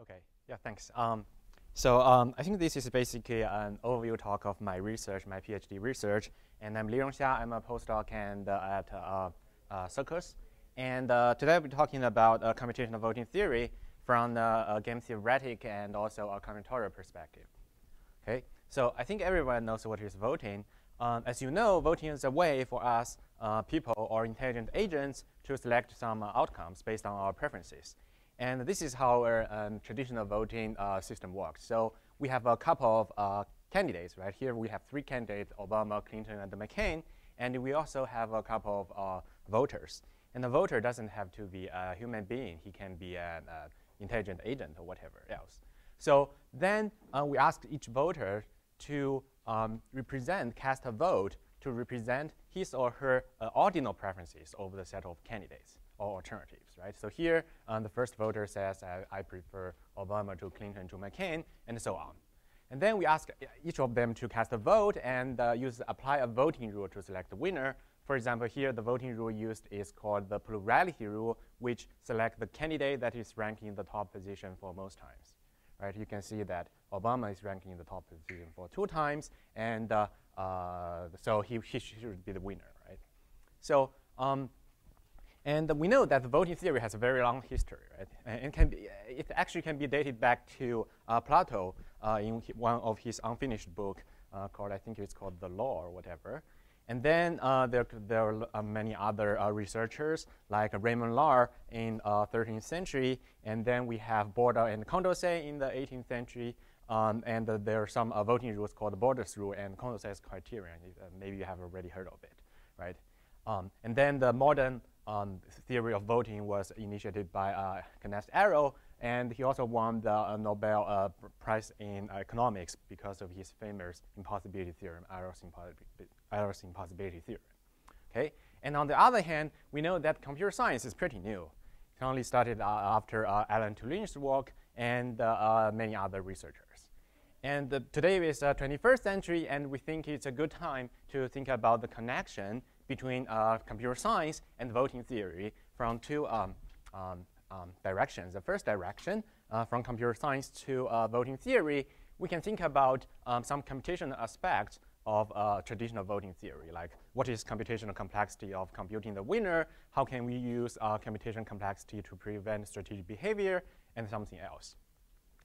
Okay, yeah, thanks. I think this is basically an overview talk of my research, my PhD research. And I'm Lirong. I'm a postdoc and at CRCS. And today I'll be talking about computational voting theory from the game-theoretic and also a combinatorial perspective. Okay, so I think everyone knows what is voting. As you know, voting is a way for us, people or intelligent agents, to select some outcomes based on our preferences. And this is how our traditional voting system works. So we have a couple of candidates, right? Here we have three candidates, Obama, Clinton, and McCain. And we also have a couple of voters. And the voter doesn't have to be a human being. He can be an intelligent agent or whatever else. So then we ask each voter to cast a vote to represent his or her ordinal preferences over the set of candidates or alternatives, right? So here, the first voter says, I prefer Obama to Clinton to McCain, and so on. And then we ask each of them to cast a vote and apply a voting rule to select the winner. For example, here, the voting rule used is called the plurality rule, which selects the candidate that is ranking in the top position for most times. Right, you can see that Obama is ranking in the top position for 2 times, and so he should be the winner, right? So, and we know that the voting theory has a very long history, right? And it actually can be dated back to Plato in one of his unfinished book called, I think it's called The Law or whatever. And then there are many other researchers like Raymond Lull in 13th century, and then we have Borda and Condorcet in the 18th century, and there are some voting rules called Borda's rule and Condorcet's criterion. Maybe you have already heard of it, right? And then the modern theory of voting was initiated by Kenneth Arrow, and he also won the Nobel Prize in economics because of his famous impossibility theorem, Arrow's impossibility theorem. Okay, and on the other hand, we know that computer science is pretty new. It only started after Alan Turing's work and many other researchers. And today is the 21st century, and we think it's a good time to think about the connection between computer science and voting theory from two directions. The first direction, from computer science to voting theory, we can think about some computational aspects of traditional voting theory, like what is computational complexity of computing the winner, how can we use computational complexity to prevent strategic behavior, and something else.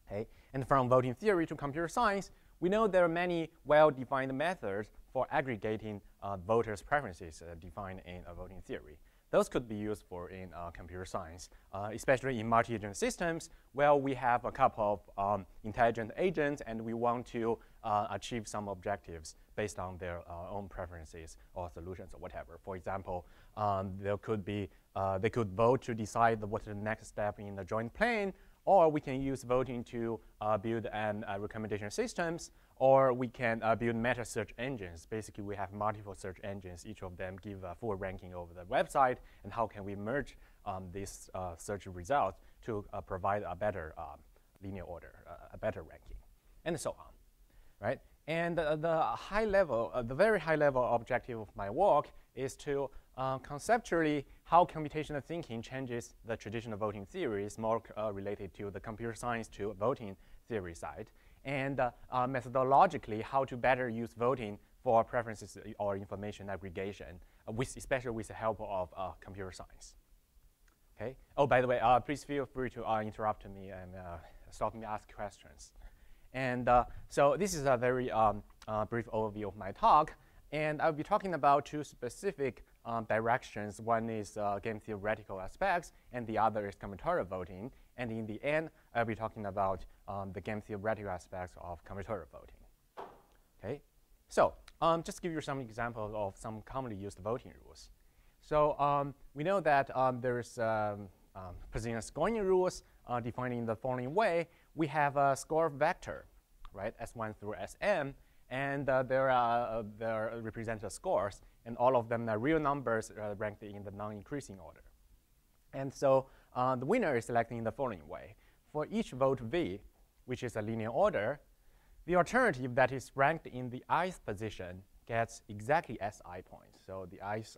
Okay? And from voting theory to computer science, we know there are many well-defined methods for aggregating voters' preferences defined in a voting theory. Those could be used in computer science, especially in multi-agent systems, where we have a couple of intelligent agents, and we want to achieve some objectives based on their own preferences or solutions or whatever. For example, they could vote to decide what's the next step in the joint plan, or we can use voting to build recommendation systems, or we can build meta search engines. Basically, we have multiple search engines. Each of them give a full ranking over the website, and how can we merge these search results to provide a better linear order, a better ranking, and so on, right? And the very high level objective of my work is to conceptually how computational thinking changes the traditional voting theories, more related to the computer science to voting theory side, and methodologically how to better use voting for preferences or information aggregation, especially with the help of computer science. Okay. Oh, by the way, please feel free to interrupt me and stop me, ask questions. And so this is a very brief overview of my talk. And I'll be talking about 2 specific directions. One is game-theoretical aspects, and the other is combinatorial voting. And in the end, I'll be talking about the game-theoretical aspects of combinatorial voting. Okay, so just give you some examples of some commonly used voting rules. So we know that there's position scoring rules defined in the following way. We have a score vector, right, S1 through Sm, and there represented scores, and all of them are real numbers ranked in the non-increasing order. And so the winner is selected in the following way. For each vote V, which is a linear order, the alternative that is ranked in the ith position gets exactly SI points, so the ith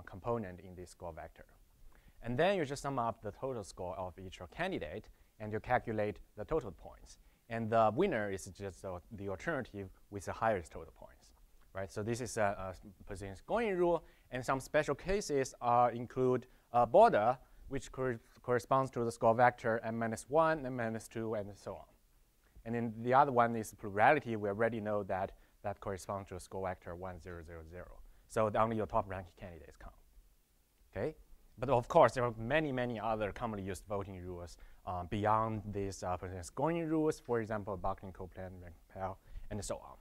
component in this score vector. And then you just sum up the total score of each candidate, and you calculate the total points. And the winner is just the alternative with the highest total points, right? So this is a position scoring rule, and some special cases include border, which corresponds to the score vector m-1, m-2, and so on. And then the other one is plurality. We already know that that corresponds to a score vector 1, 0, 0, 0. So only your top-ranked candidates count. Okay? But of course, there are many, many other commonly used voting rules beyond these position scoring rules. For example, Buckling, Copeland, Pell, and so on.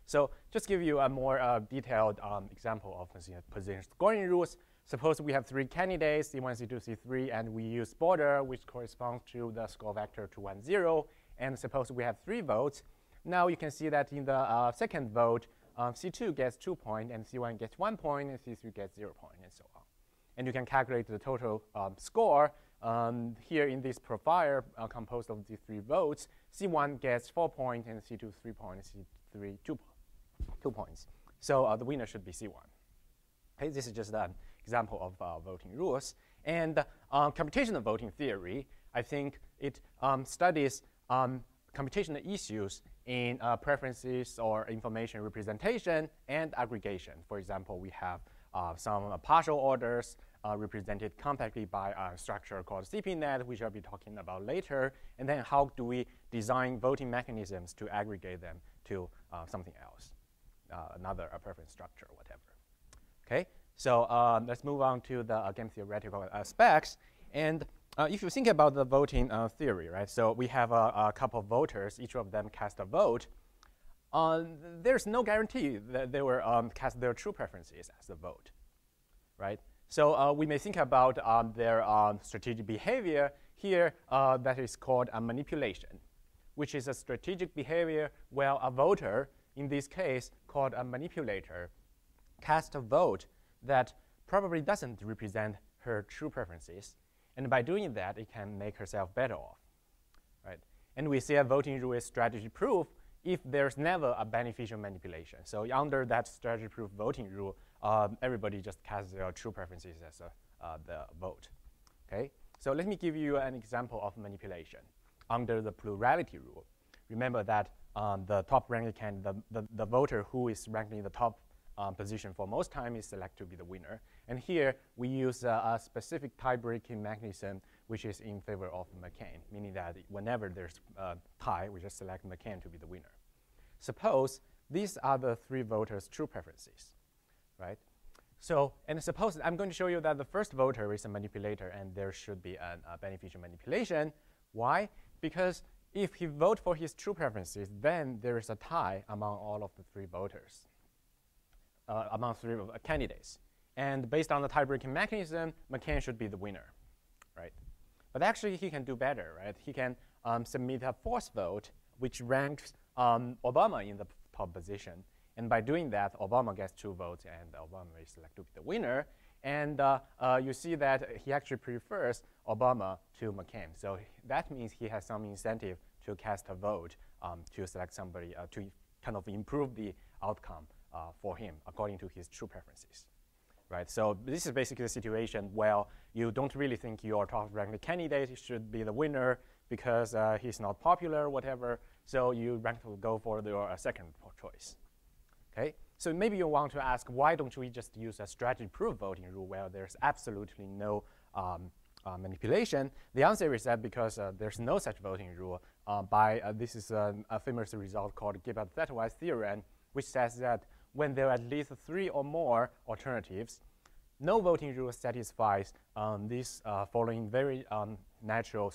So just give you a more detailed example of position scoring rules. Suppose we have 3 candidates, C1, C2, C3, and we use border, which corresponds to the score vector 2, 1, 0. And suppose we have 3 votes. Now you can see that in the second vote, C2 gets 2 points, and C1 gets 1 point, and C3 gets 0 point, and so on. And you can calculate the total score. Here in this profile composed of the 3 votes, C1 gets 4 points, and C2 3 points, C3 2 points. So the winner should be C1. Okay, this is just an example of voting rules. And computational voting theory, I think it studies computational issues in preferences or information representation and aggregation. For example, we have some partial orders represented compactly by a structure called CPNet, which I'll be talking about later. And then how do we design voting mechanisms to aggregate them to something else, another preference structure, whatever. Okay, so let's move on to the game theoretical aspects. And if you think about the voting theory, right? So we have a couple of voters. Each of them cast a vote. There's no guarantee that they will cast their true preferences as a vote, right? So we may think about their strategic behavior here that is called a manipulation, which is a strategic behavior where a voter, in this case called a manipulator, casts a vote that probably doesn't represent her true preferences. And by doing that, it can make herself better off, right? And we say a voting rule is strategy proof if there's never a beneficial manipulation. So under that strategy proof voting rule, everybody just casts their true preferences as the vote, okay? So let me give you an example of manipulation under the plurality rule. Remember that the top ranked candidate, the voter who is ranked in the top position for most time is selected to be the winner. And here we use a specific tie-breaking mechanism which is in favor of McCain, meaning that whenever there's a tie, we just select McCain to be the winner. Suppose these are the 3 voters' true preferences, right? So, and suppose I'm going to show you that the first voter is a manipulator and there should be a beneficial manipulation. Why? Because if he votes for his true preferences, then there is a tie among all of the 3 voters. Among 3 candidates. And based on the tie-breaking mechanism, McCain should be the winner, right? But actually, he can do better, right? He can submit a false vote, which ranks Obama in the top position. And by doing that, Obama gets 2 votes, and Obama is selected to be the winner. And you see that he actually prefers Obama to McCain. So that means he has some incentive to cast a vote to select somebody to kind of improve the outcome for him according to his true preferences, right? So this is basically a situation where you don't really think your top-ranked candidate should be the winner because he's not popular or whatever, so you rank to go for your second choice, okay? So maybe you want to ask, why don't we just use a strategy-proof voting rule where there's absolutely no manipulation? The answer is that because there's no such voting rule this is a famous result called Gilbert-Thwaites theorem, which says that when there are at least 3 or more alternatives, no voting rule satisfies these following very natural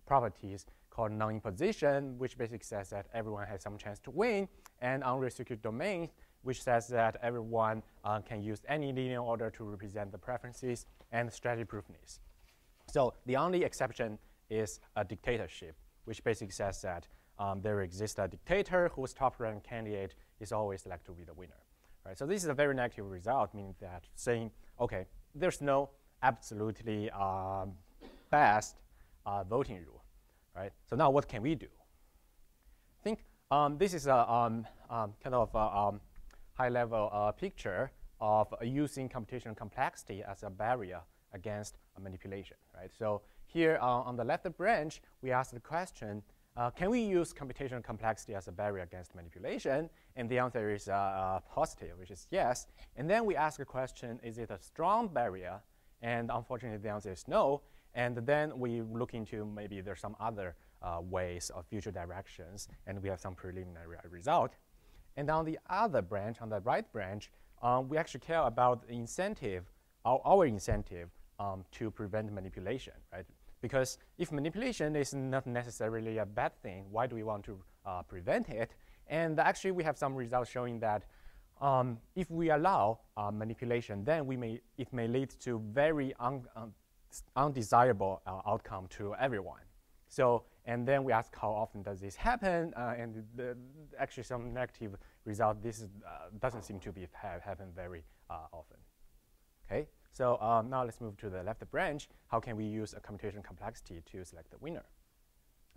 properties called non-imposition, which basically says that everyone has some chance to win, and unrestricted domain, which says that everyone can use any linear order to represent the preferences, and strategy proofness. So the only exception is a dictatorship, which basically says that there exists a dictator whose top-ranked candidate is always selected to be the winner, right? So this is a very negative result, meaning that saying, okay, there's no absolutely best voting rule, right? So now what can we do? I think this is a kind of high-level picture of using computational complexity as a barrier against a manipulation, right? So here on the left branch, we ask the question, can we use computational complexity as a barrier against manipulation? And the answer is positive, which is yes. And then we ask the question, is it a strong barrier? And unfortunately, the answer is no. And then we look into maybe there's some other ways of future directions, and we have some preliminary result. And on the other branch, on the right branch, we actually care about the incentive, our incentive to prevent manipulation, right? Because if manipulation is not necessarily a bad thing, why do we want to prevent it? And actually, we have some results showing that if we allow manipulation, then it may lead to very undesirable outcome to everyone. So, and then we ask how often does this happen? And actually, some negative result. This doesn't seem to be happen very often. Okay. So now let's move to the left branch. How can we use a computational complexity to select the winner,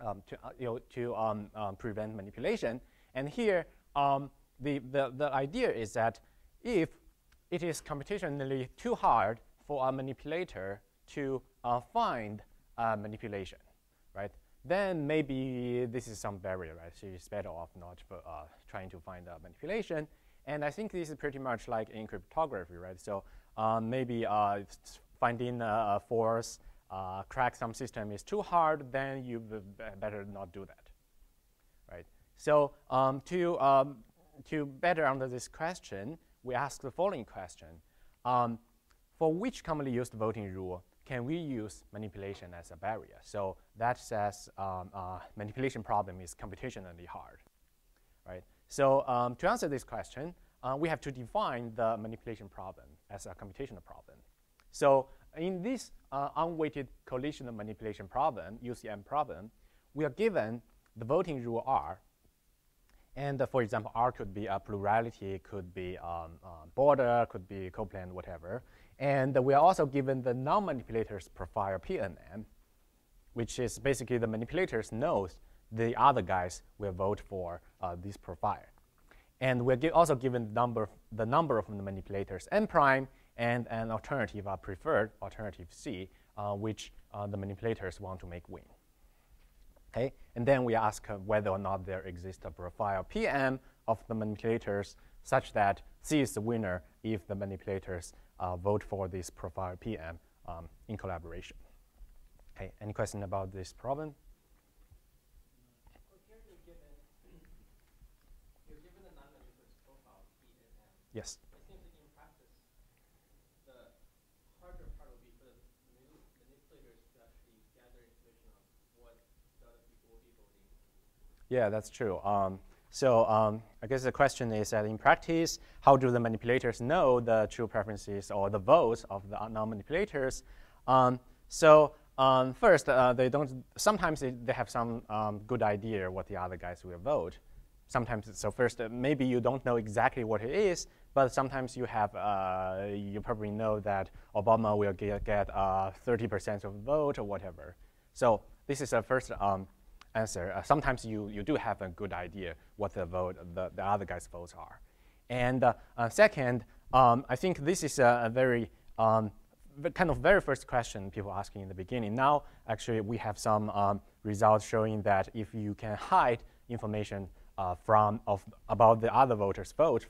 to prevent manipulation? And here, the idea is that if it is computationally too hard for a manipulator to find manipulation, right? Then maybe this is some barrier, right? So it's better off not trying to find a manipulation. And I think this is pretty much like in cryptography, right? So maybe finding a force, crack some system is too hard, then you better not do that, right? So to better answer this question, we ask the following question. For which commonly used voting rule can we use manipulation as a barrier? So that says manipulation problem is computationally hard, right? So to answer this question, we have to define the manipulation problem as a computational problem. So in this unweighted collision manipulation problem, UCM problem, we are given the voting rule R. And for example, R could be a plurality, could be border, could be coplane, whatever. And we are also given the non-manipulators profile PNM, which is basically the manipulators knows the other guys will vote for this profile. And we're also given the number of the manipulators n prime and an alternative, a preferred alternative C, which the manipulators want to make win. Okay? And then we ask whether or not there exists a profile PM of the manipulators such that C is the winner if the manipulators vote for this profile PM in collaboration. Okay, any question about this problem? Well, here you're given the non-manipulator's profile P and M. Yes. It seems like in practice, the harder part will be for the manipulators to actually gather information on what the other people will be voting. Yeah, that's true. I guess the question is that in practice, how do the manipulators know the true preferences or the votes of the non-manipulators? First, they don't. Sometimes they have some good idea what the other guys will vote. Sometimes, so first, maybe you don't know exactly what it is, but sometimes you have. You probably know that Obama will get 30% of the vote or whatever. So this is the first answer. Sometimes you do have a good idea what the other guys' votes are. And second, I think this is a very kind of very first question people asking in the beginning. Now, actually, we have some results showing that if you can hide information about the other voters' vote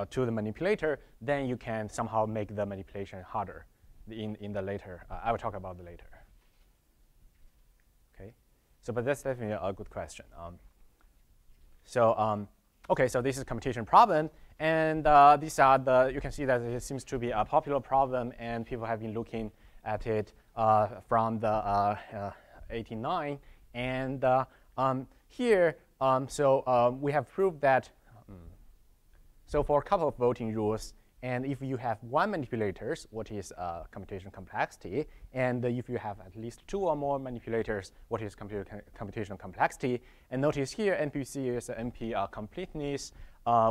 to the manipulator, then you can somehow make the manipulation harder in the later. I will talk about it later. Okay, so but that's definitely a good question. Okay, so this is computation problem. And these are you can see that it seems to be a popular problem, and people have been looking at it from the 89. And here, we have proved that, so for a couple of voting rules, and if you have one manipulators, what is computational complexity? And if you have at least two or more manipulators, what is computational complexity? And notice here, NPC is NP completeness,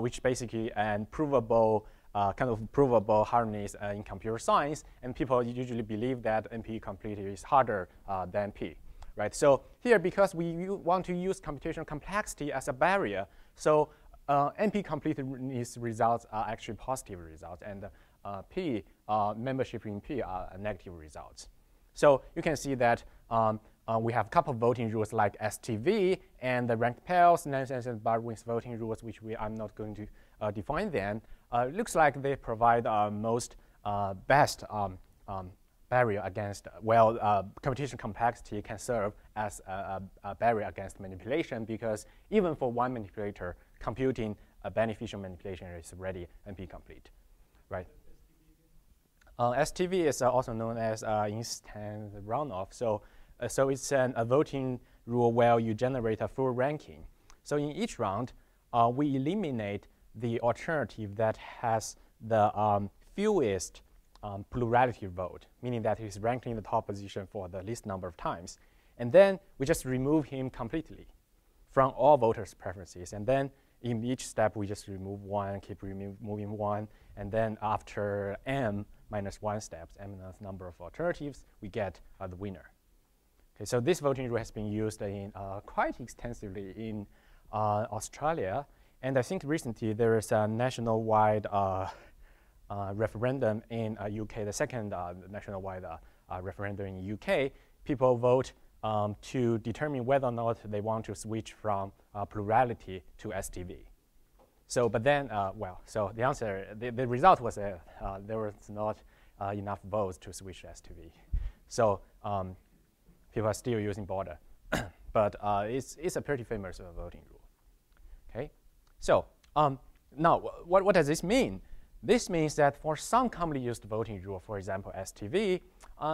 which basically an provable, kind of provable hardness in computer science. And people usually believe that NP complete is harder than P, right? So here, because we want to use computational complexity as a barrier, so NP completeness results are actually positive results, and P, membership in P are negative results. So you can see that we have a couple of voting rules like STV and the ranked pairs, nonsense and Baldwin's voting rules, which I'm not going to define them. Looks like they provide most best barrier against, computation complexity can serve as a barrier against manipulation, because even for one manipulator, computing a beneficial manipulation is already NP complete, right? STV is also known as instant runoff. So it's a voting rule where you generate a full ranking. So in each round, we eliminate the alternative that has the fewest plurality vote, meaning that he's ranking in the top position for the least number of times. And then we just remove him completely from all voters' preferences. And then in each step, we just remove one, keep removing one. And then after m minus 1 steps, m minus number of alternatives, we get the winner. Okay, so this voting rule has been used in quite extensively in Australia. And I think recently there is a nationwide referendum in UK, the second nationwide referendum in UK. People vote to determine whether or not they want to switch from plurality to STV. So, but then, so the answer, the result was there was not enough votes to switch to STV. So people are still using border. But it's a pretty famous voting rule. Okay, so now what does this mean? This means that for some commonly used voting rule, for example, STV,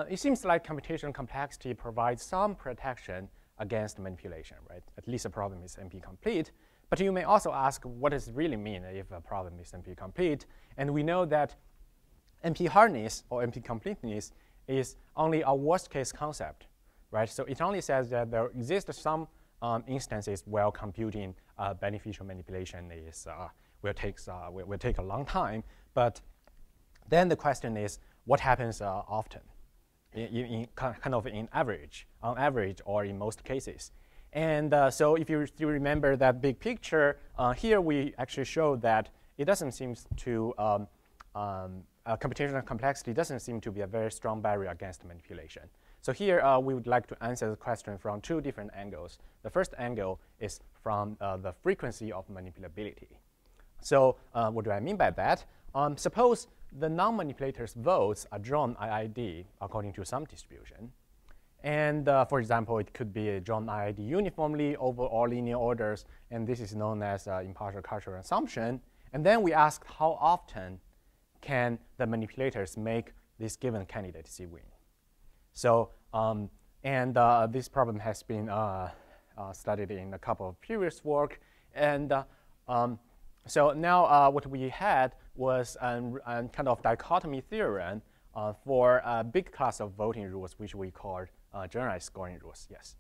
it seems like computational complexity provides some protection against manipulation, right? At least the problem is NP complete. But you may also ask, what does it really mean if a problem is NP complete? And we know that NP hardness or NP completeness is only a worst case concept, right? So it only says that there exist some instances where computing beneficial manipulation is will take a long time. But then the question is, what happens often, on average, or in most cases? And so if you still remember that big picture, here we actually show that it doesn't seem to, computational complexity doesn't seem to be a very strong barrier against manipulation. So here we would like to answer the question from two different angles. The first angle is from the frequency of manipulability. So what do I mean by that? Suppose the non-manipulator's votes are drawn IID according to some distribution. And for example, it could be drawn IID uniformly over all linear orders, and this is known as impartial cultural assumption. And then we ask how often can the manipulators make this given candidacy win. So, this problem has been studied in a couple of previous work. And so now what we had was a kind of dichotomy theorem for a big class of voting rules, which we called generalized scoring rules. Yes?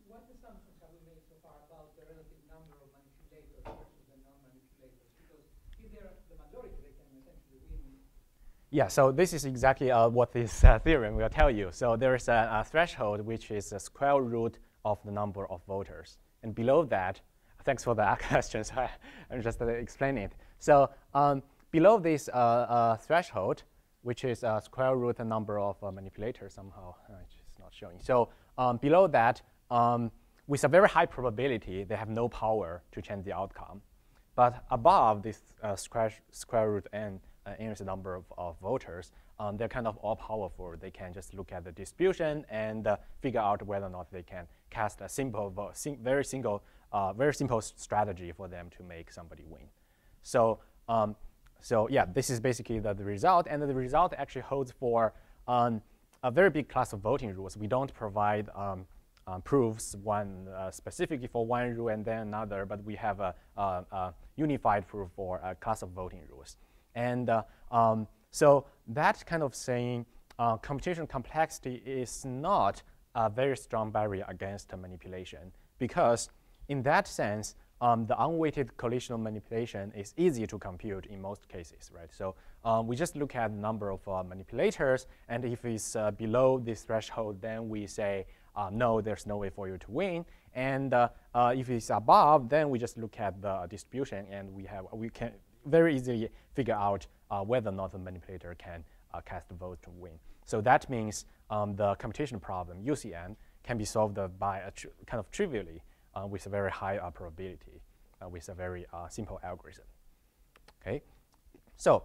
What assumptions have we made so far about the relative number of manipulators versus the non-manipulators? Because if they're the majority, they can essentially win. Yeah, so this is exactly what this theorem will tell you. So there is a threshold, which is the square root of the number of voters. And below that, thanks for the questions. I'm just explaining it. So below this threshold, which is square root the number of manipulators somehow, it's not showing. So below that, with a very high probability, they have no power to change the outcome. But above this square root n inverse number of voters, they're kind of all powerful. They can just look at the distribution and figure out whether or not they can cast a simple vote, very simple strategy for them to make somebody win. So, so yeah, this is basically the result. And the result actually holds for a very big class of voting rules. We don't provide proofs, one specifically for one rule and then another, but we have a unified proof for a class of voting rules. And so that kind of saying computational complexity is not a very strong barrier against manipulation, because in that sense, the unweighted collisional manipulation is easy to compute in most cases, right? So we just look at the number of manipulators, and if it's below this threshold, then we say, no, there's no way for you to win. And if it's above, then we just look at the distribution, and we can very easily figure out whether or not the manipulator can cast a vote to win. So that means the computation problem, UCM, can be solved by kind of trivially with a very high probability with a very simple algorithm. Okay, so,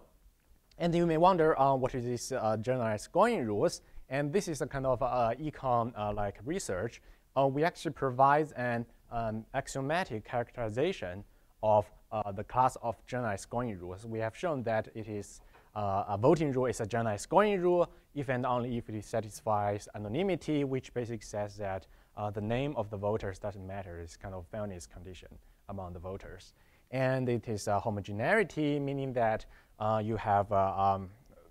and you may wonder what is this generalized scoring rules? And this is a kind of econ-like research. We actually provide an axiomatic characterization of the class of generalized scoring rules. We have shown that it is a voting rule is a generalized scoring rule if and only if it satisfies anonymity, which basically says that the name of the voters doesn't matter. It's kind of fairness condition among the voters. And it is homogeneity, meaning that you have,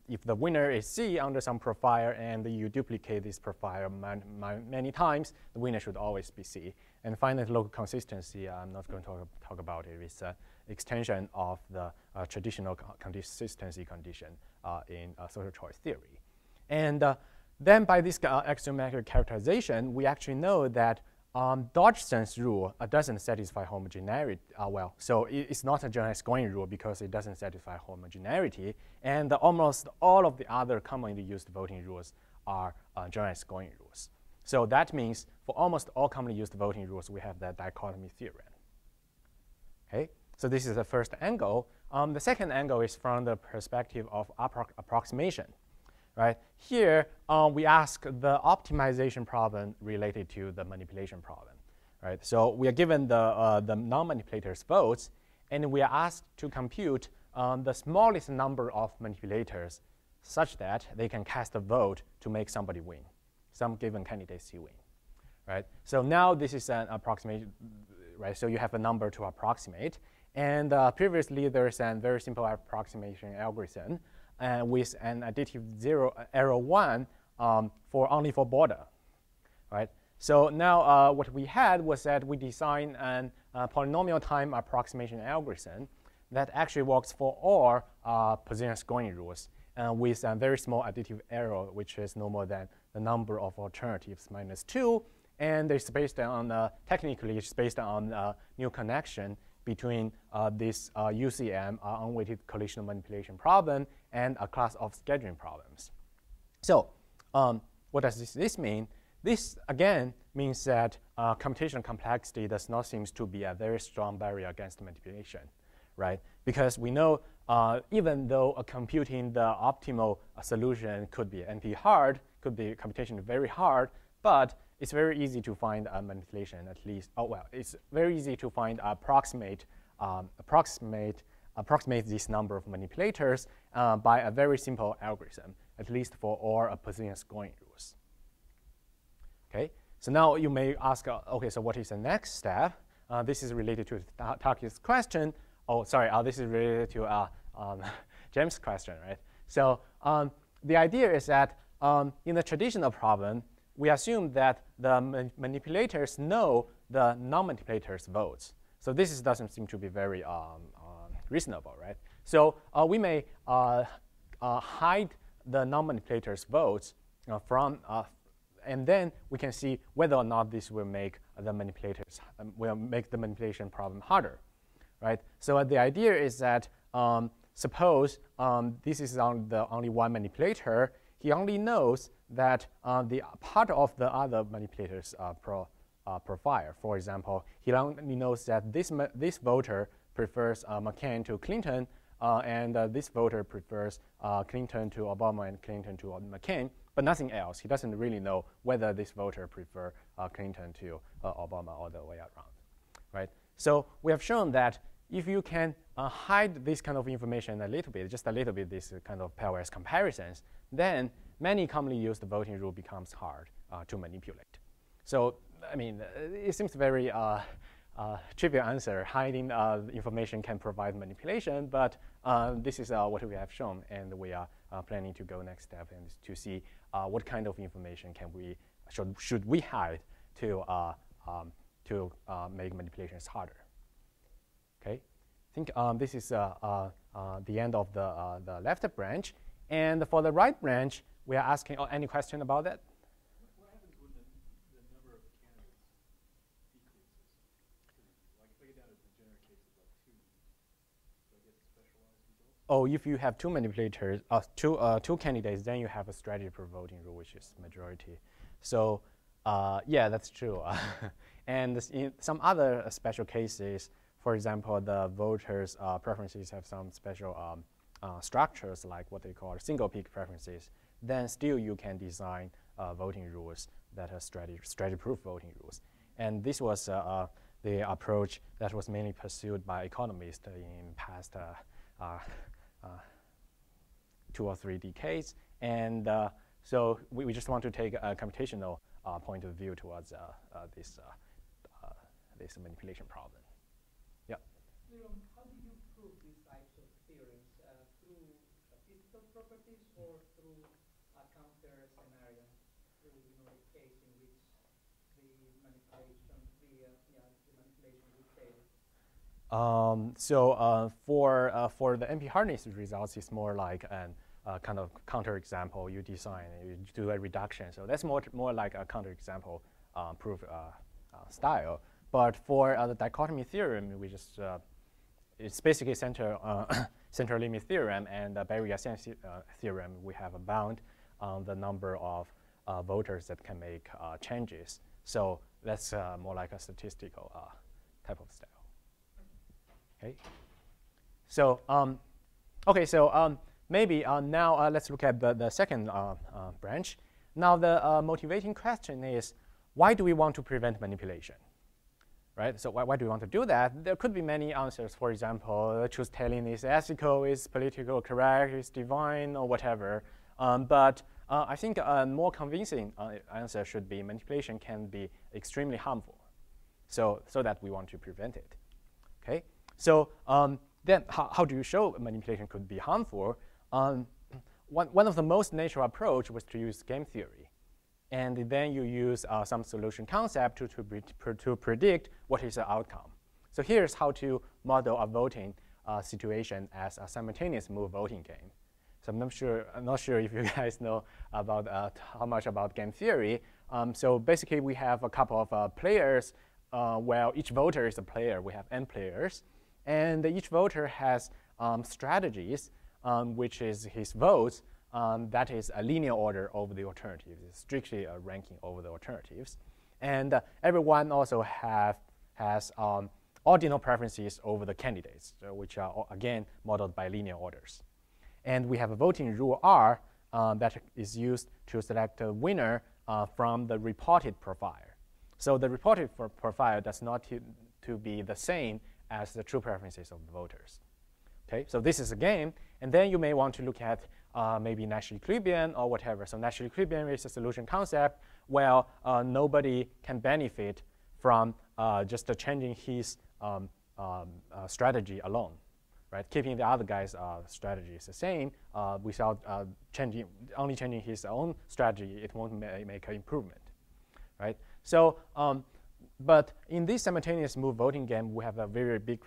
if the winner is C under some profile and you duplicate this profile many times, the winner should always be C. And finally, local consistency, I'm not going to talk about it. It's an extension of the traditional consistency condition in social choice theory. And then by this axiomatic characterization, we actually know that Dodgson's rule doesn't satisfy homogeneity well. So it's not a generalized scoring rule because it doesn't satisfy homogeneity. And almost all of the other commonly used voting rules are generalized scoring rules. So that means for almost all commonly used voting rules, we have that dichotomy theorem. Okay, so this is the first angle. The second angle is from the perspective of approximation. Right? Here, we ask the optimization problem related to the manipulation problem. Right? So we are given the non-manipulators' votes, and we are asked to compute the smallest number of manipulators such that they can cast a vote to make somebody win, some given candidacy win. Right? So now this is an approximation. Right? So you have a number to approximate. And previously, there's a very simple approximation algorithm with an additive error 1 only for border, right? So now what we had was that we designed a polynomial time approximation algorithm that actually works for all position scoring rules with a very small additive error, which is no more than the number of alternatives -2. And it's based on, technically, it's based on a new connection between this UCM, unweighted collisional manipulation problem, and a class of scheduling problems. So what does this mean? This, again, means that computational complexity does not seem to be a very strong barrier against manipulation, right? Because we know even though computing the optimal solution could be NP hard, could be computation very hard, but it's very easy to find a manipulation, at least. Oh, well, it's very easy to find approximate this number of manipulators by a very simple algorithm, at least for all position scoring rules. Okay, so now you may ask, okay, so what is the next step? This is related to Taki's question. Oh, sorry, this is related to James' question, right? So the idea is that in the traditional problem, we assume that the manipulators know the non-manipulators' votes. So this doesn't seem to be very reasonable, right? So we may hide the non-manipulators' votes and then we can see whether or not this will make the manipulation problem harder, right? So the idea is that suppose this is only one manipulator. He only knows that the part of the other manipulators profile. For example, he only knows that this voter prefers McCain to Clinton, and this voter prefers Clinton to Obama and Clinton to McCain, but nothing else. He doesn't really know whether this voter prefers Clinton to Obama all the way around, right? So we have shown that if you can hide this kind of information a little bit, just a little bit, this kind of pairwise comparisons, then many commonly used voting rule becomes hard to manipulate. So, I mean, it seems very trivial answer. Hiding information can provide manipulation, but this is what we have shown, and we are planning to go next step and to see what kind of information should we hide to make manipulations harder. Okay, I think this is the end of the left branch, and for the right branch, we are asking any question about that? What happens when the number of candidates decreases? Like if I get down to the generic case of like 2, do I get specialized results? oh, if you have two manipulators, two candidates, then you have a strategy per voting rule, which is majority. So yeah, that's true. And in some other special cases, for example, the voters' preferences have some special structures, like what they call single peak preferences. Then still you can design voting rules that are strategy-proof voting rules. And this was the approach that was mainly pursued by economists in past 2 or 3 decades. And so we just want to take a computational point of view towards this manipulation problem. Yeah. Lirong, how do you prove these types of theorems? Through physical properties or through a counter scenario? Through a case in which the manipulation would fail? So for the NP hardness results, it's more like an kind of counterexample. You design, you do a reduction. So that's more like a counterexample proof style. But for the dichotomy theorem, we just it's basically center limit theorem and the barrier-Ascent theorem. We have a bound on the number of voters that can make changes. So that's more like a statistical type of style. Okay. So okay. So maybe now let's look at the second branch. Now the motivating question is, why do we want to prevent manipulation? Right? So why do we want to do that? There could be many answers. For example, truth-telling is ethical, is political correct, is divine, or whatever. But I think a more convincing answer should be manipulation can be extremely harmful, so that we want to prevent it. Okay. So then how do you show manipulation could be harmful? One of the most natural approach was to use game theory. And then you use some solution concept to predict what is the outcome. So here's how to model a voting situation as a simultaneous move voting game. So I'm not sure if you guys know about how much about game theory. So basically, we have a couple of players. Well, each voter is a player. We have n players, and each voter has strategies, which is his votes. That is a linear order over the alternatives. It's strictly a ranking over the alternatives. And everyone also has ordinal preferences over the candidates, which are, again, modeled by linear orders. And we have a voting rule R that is used to select a winner from the reported profile. So the reported profile does not to be the same as the true preferences of the voters. Okay, so this is a game. And then you may want to look at maybe Nash equilibrium or whatever. So Nash equilibrium is a solution concept where nobody can benefit from just changing his strategy alone, right? Keeping the other guy's strategies the same without only changing his own strategy, it won't make an improvement, right? So, but in this simultaneous move voting game, we have a very big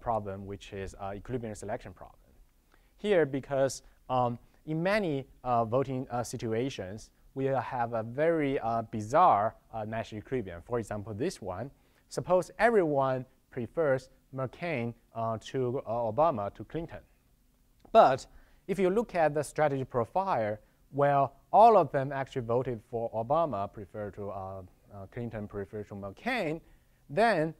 problem, which is equilibrium selection problem. Here, because in many voting situations, we have a very bizarre Nash equilibrium. For example, this one. Suppose everyone prefers McCain to Obama to Clinton. But if you look at the strategy profile, well, all of them actually voted for Obama, prefer to Clinton, prefer to McCain, then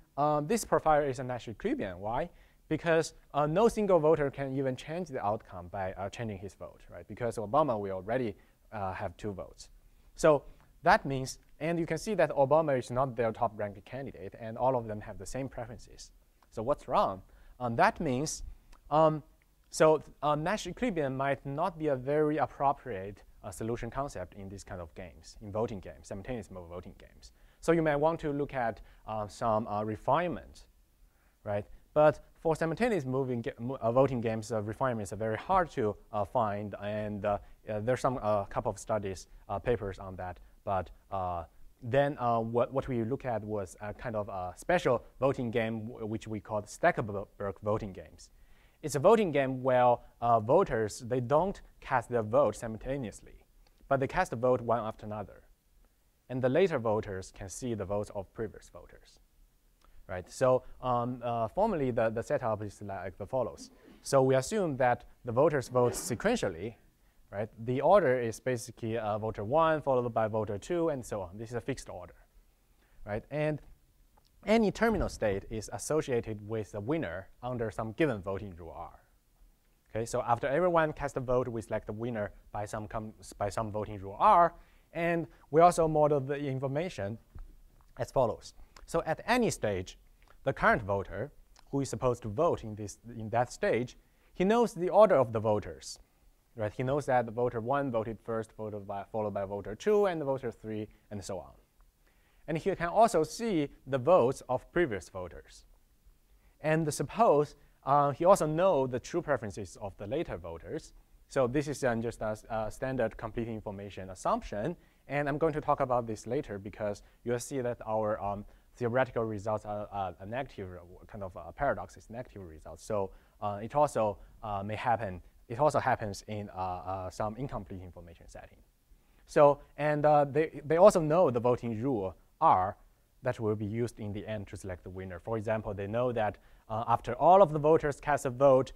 this profile is a Nash equilibrium. Why? Because no single voter can even change the outcome by changing his vote, right? Because Obama will already have 2 votes. So that means, and you can see that Obama is not their top-ranked candidate, and all of them have the same preferences. So what's wrong? That means, Nash equilibrium might not be a very appropriate solution concept in these kind of games, in voting games, simultaneous mode voting games. So you may want to look at some refinement, right? But for simultaneous voting games, refinements are very hard to find, and there's some couple of studies, papers on that. But then what we look at was a kind of a special voting game, which we call Stackable voting games. It's a voting game where voters, they don't cast their vote simultaneously, but they cast a vote one after another. And the later voters can see the votes of previous voters. Right. So formally, the setup is like the follows. So we assume that the voters vote sequentially, right? The order is basically voter 1 followed by voter 2 and so on. This is a fixed order, right? And any terminal state is associated with the winner under some given voting rule R. Okay, so after everyone casts a vote, we select the winner by some voting rule R, and we also model the information as follows. So at any stage, the current voter, who is supposed to vote in that stage, he knows the order of the voters, right? He knows that the voter 1 voted first, followed by voter 2, and voter 3, and so on. And he can also see the votes of previous voters. And suppose he also knows the true preferences of the later voters. So this is just a standard complete information assumption. And I'm going to talk about this later because you'll see that our theoretical results are a negative, kind of a paradox is negative results. So it also may happen, it also happens in some incomplete information setting. So, and they also know the voting rule R that will be used in the end to select the winner. For example, they know that after all of the voters cast a vote,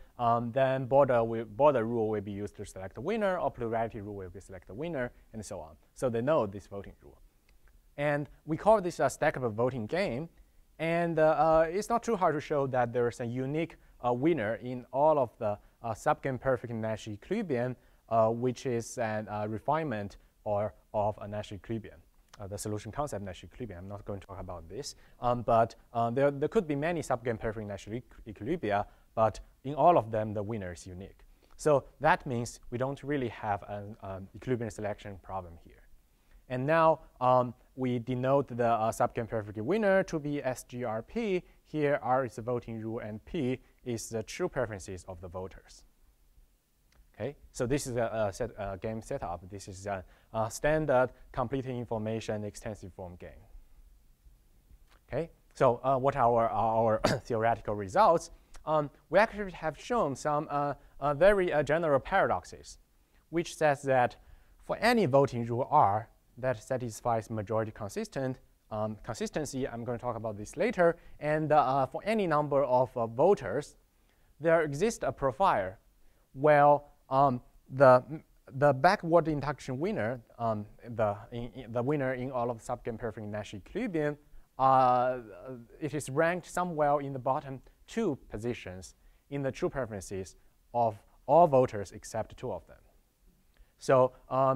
then border rule will be used to select the winner, or plurality rule will be select the winner, and so on. So they know this voting rule. And we call this a stackable voting game. And it's not too hard to show that there's a unique winner in all of the subgame perfect Nash equilibrium, which is a refinement of a Nash equilibrium. The solution concept Nash equilibrium. I'm not going to talk about this, but there could be many subgame perfect Nash equilibria, but in all of them, the winner is unique. So that means we don't really have an equilibrium selection problem here. And now we denote the subgame perfect winner to be SGRP. Here, R is the voting rule, and P is the true preferences of the voters. Okay, so this is a game setup. This is a standard complete information extensive form game. Okay, so what are our theoretical results? We actually have shown some very general paradoxes, which says that for any voting rule R that satisfies majority consistency, I'm going to talk about this later, and for any number of voters, there exists a profile where the backward induction winner, the winner in all of subgame perfect Nash equilibrium, it is ranked somewhere in the bottom 2 positions in the true preferences of all voters except 2 of them. So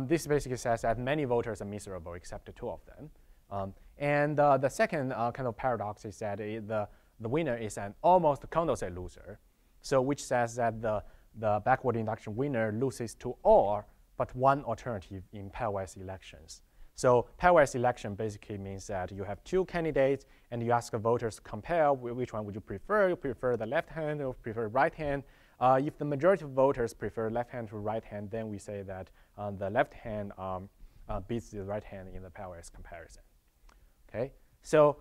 this basically says that many voters are miserable except 2 of them. And the second kind of paradox is that the winner is an almost Condorcet loser, so which says that the backward induction winner loses to all but one alternative in pairwise elections. So pairwise election basically means that you have 2 candidates and you ask the voters to compare which one would you prefer. You prefer the left hand or prefer right hand. If the majority of voters prefer left hand to right hand, then we say that the left hand beats the right hand in the pairwise comparison. Okay, so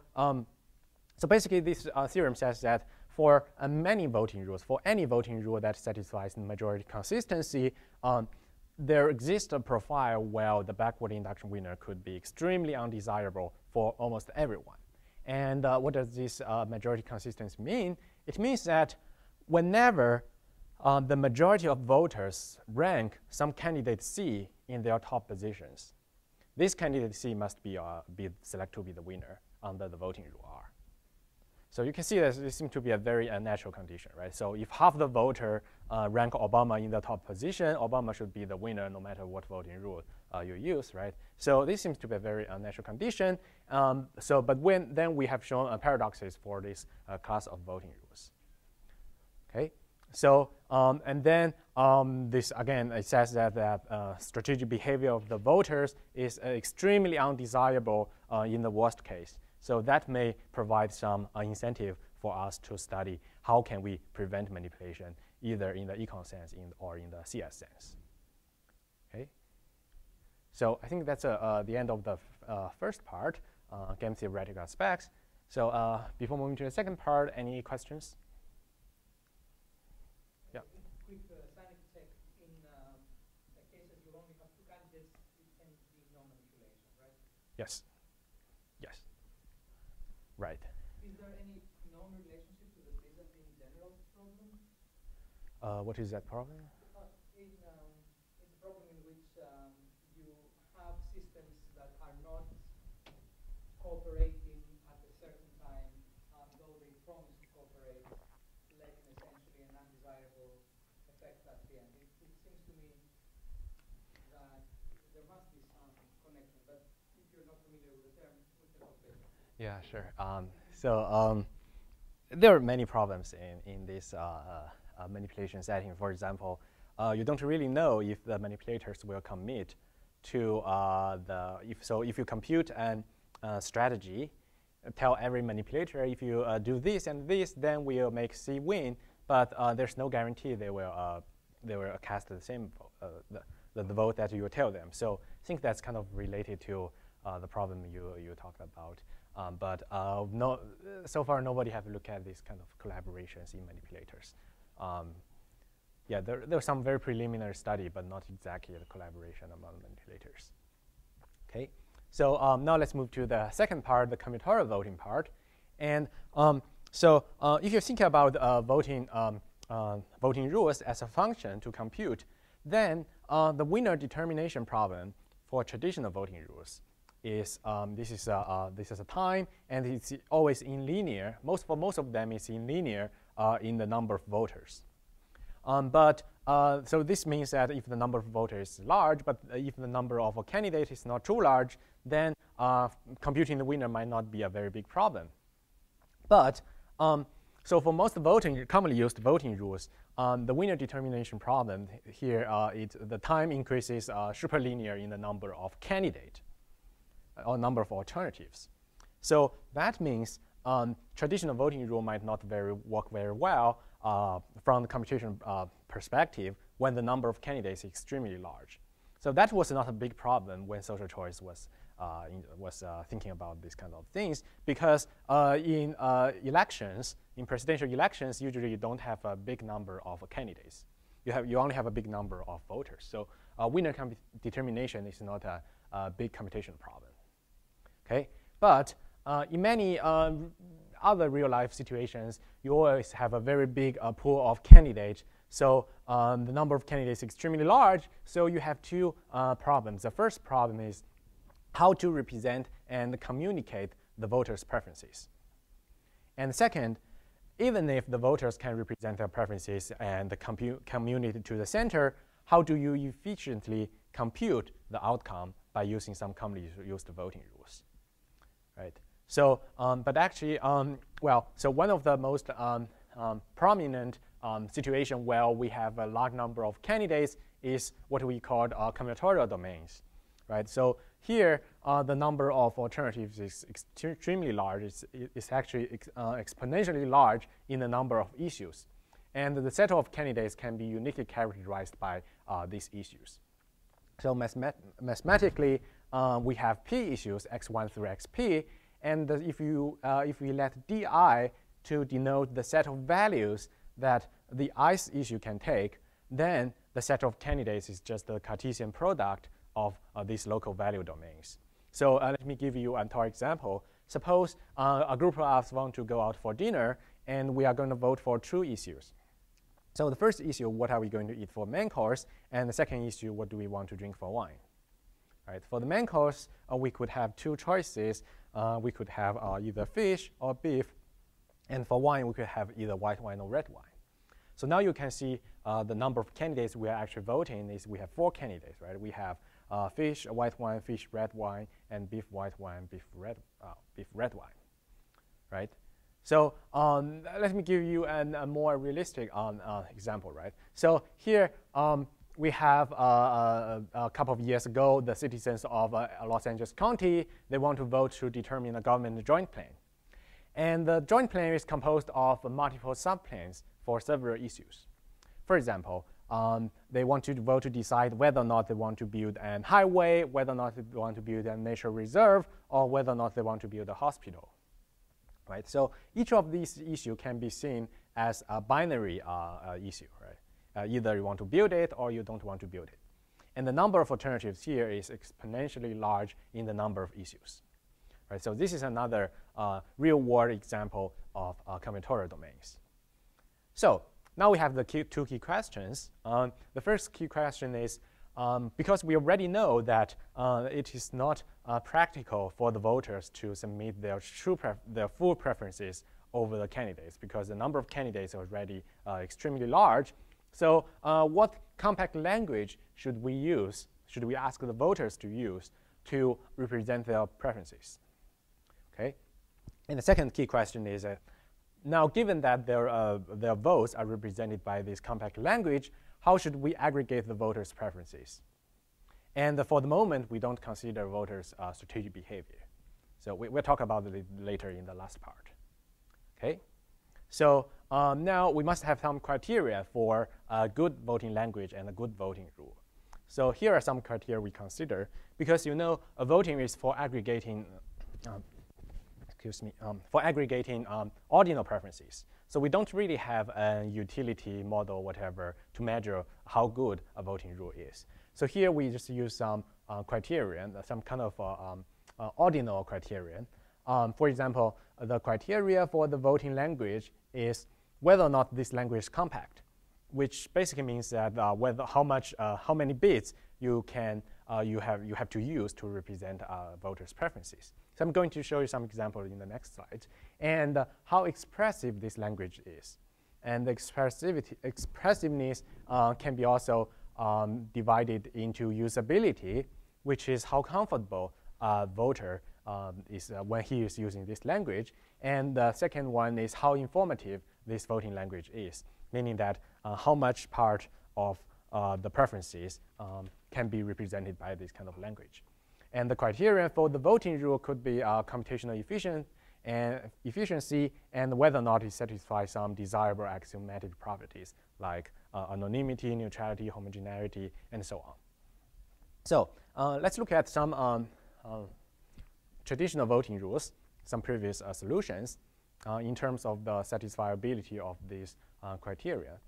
basically this theorem says that for many voting rules, for any voting rule that satisfies majority consistency, there exists a profile where the backward induction winner could be extremely undesirable for almost everyone. And what does this majority consistency mean? It means that whenever the majority of voters rank some candidate C in their top positions, this candidate C must be selected to be the winner under the voting rule R. So you can see that this seems to be a very unnatural condition, right? So if half the voter rank Obama in the top position, Obama should be the winner no matter what voting rule you use, right? So this seems to be a very unnatural condition. But then we have shown paradoxes for this class of voting rules. Okay, so and then this again it says that strategic behavior of the voters is extremely undesirable in the worst case. So that may provide some incentive for us to study how can we prevent manipulation, either in the econ sense or in the CS sense. Okay. So I think that's the end of the first part, game theoretical aspects. So before moving to the second part, any questions? Yeah. Quick sanity check. In cases you only have 2 candidates, it can be no manipulation, right? Yes. Yes. Right. Is there any known relationship to the Byzantine general problem? What is that problem? It's a problem in which you have systems that are not cooperating at a certain time, though they promise to cooperate, letting essentially an undesirable effect at the end. It seems to me that there must be some connection, but if you're not familiar with the term, we can talk later. Yeah, sure. There are many problems in this manipulation setting. For example, you don't really know if the manipulators will commit to if you compute an strategy, tell every manipulator if you do this and this, then we'll make C win. But there's no guarantee they will cast the same the vote that you tell them. So I think that's kind of related to the problem you talked about. So far nobody have looked at this kind of collaborations in manipulators. Yeah, there was some very preliminary study, but not exactly the collaboration among manipulators. Okay, so now let's move to the second part, the combinatorial voting part. And if you think about voting rules as a function to compute, then the winner determination problem for traditional voting rules is this is a time, and it's always in linear. For most of them, it's in linear in the number of voters. So this means that if the number of voters is large, but if the number of a candidate is not too large, then computing the winner might not be a very big problem. But so for most commonly used voting rules, the winner determination problem here, the time increases superlinear in the number of candidates or number of alternatives. So that means traditional voting rule might not work very well from the computation perspective when the number of candidates is extremely large. So that was not a big problem when social choice was thinking about these kind of things, because in elections, in presidential elections, usually you don't have a big number of candidates. You only have a big number of voters. So winner determination is not a big computation problem. Okay, but in many other real-life situations, you always have a very big pool of candidates. So the number of candidates is extremely large. So you have two problems. The first problem is how to represent and communicate the voters' preferences. And second, even if the voters can represent their preferences and communicate to the center, how do you efficiently compute the outcome by using some commonly used voting rules? Right. So, but actually, so one of the most prominent situation where we have a large number of candidates is what we call combinatorial domains, right? So here, the number of alternatives is extremely large. It's actually exponentially large in the number of issues. And the set of candidates can be uniquely characterized by these issues. So mathematically, we have p issues, x1 through xp, and if we let di to denote the set of values that the ith issue can take, then the set of candidates is just the Cartesian product of these local value domains. So let me give you another example. Suppose a group of us want to go out for dinner, and we are going to vote for two issues. So the first issue, what are we going to eat for main course? And the second issue, what do we want to drink for wine? Right. For the main course, we could have two choices. We could have either fish or beef. And for wine, we could have either white wine or red wine. So now you can see the number of candidates we are actually voting is we have 4 candidates, right? We have fish, white wine, fish, red wine, and beef, white wine, beef, red wine, right? So let me give you a more realistic example, right? So here we have a couple of years ago, the citizens of Los Angeles County, they want to vote to determine a government joint plan. And the joint plan is composed of multiple subplans for several issues. For example, they want to vote to decide whether or not they want to build an highway, whether or not they want to build a nature reserve, or whether or not they want to build a hospital. Right? So each of these issues can be seen as a binary issue. Right? Either you want to build it or you don't want to build it. And the number of alternatives here is exponentially large in the number of issues. Right? So this is another real-world example of combinatorial domains. So now we have the two key questions. The first key question is, because we already know that it is not practical for the voters to submit their full preferences over the candidates because the number of candidates are already extremely large. So what compact language should we use, should we ask the voters to use to represent their preferences? Okay. And the second key question is, now given that their votes are represented by this compact language, how should we aggregate the voters' preferences? And for the moment, we don't consider voters' strategic behavior. So we'll talk about it later in the last part. Okay? So now we must have some criteria for a good voting language and a good voting rule. So here are some criteria we consider, because you know a voting is for aggregating ordinal preferences. So we don't really have a utility model, whatever, to measure how good a voting rule is. So here we just use some criterion, some kind of ordinal criterion. For example, the criteria for the voting language is whether or not this language is compact, which basically means that how many bits you have to use to represent voters' preferences. So I'm going to show you some examples in the next slide, and how expressive this language is. And the expressiveness can be also divided into usability, which is how comfortable a voter is when he is using this language. And the second one is how informative this voting language is, meaning that how much part of the preferences can be represented by this kind of language. And the criteria for the voting rule could be computational efficiency and whether or not it satisfies some desirable axiomatic properties like anonymity, neutrality, homogeneity, and so on. So let's look at some traditional voting rules, some previous solutions in terms of the satisfiability of these criteria.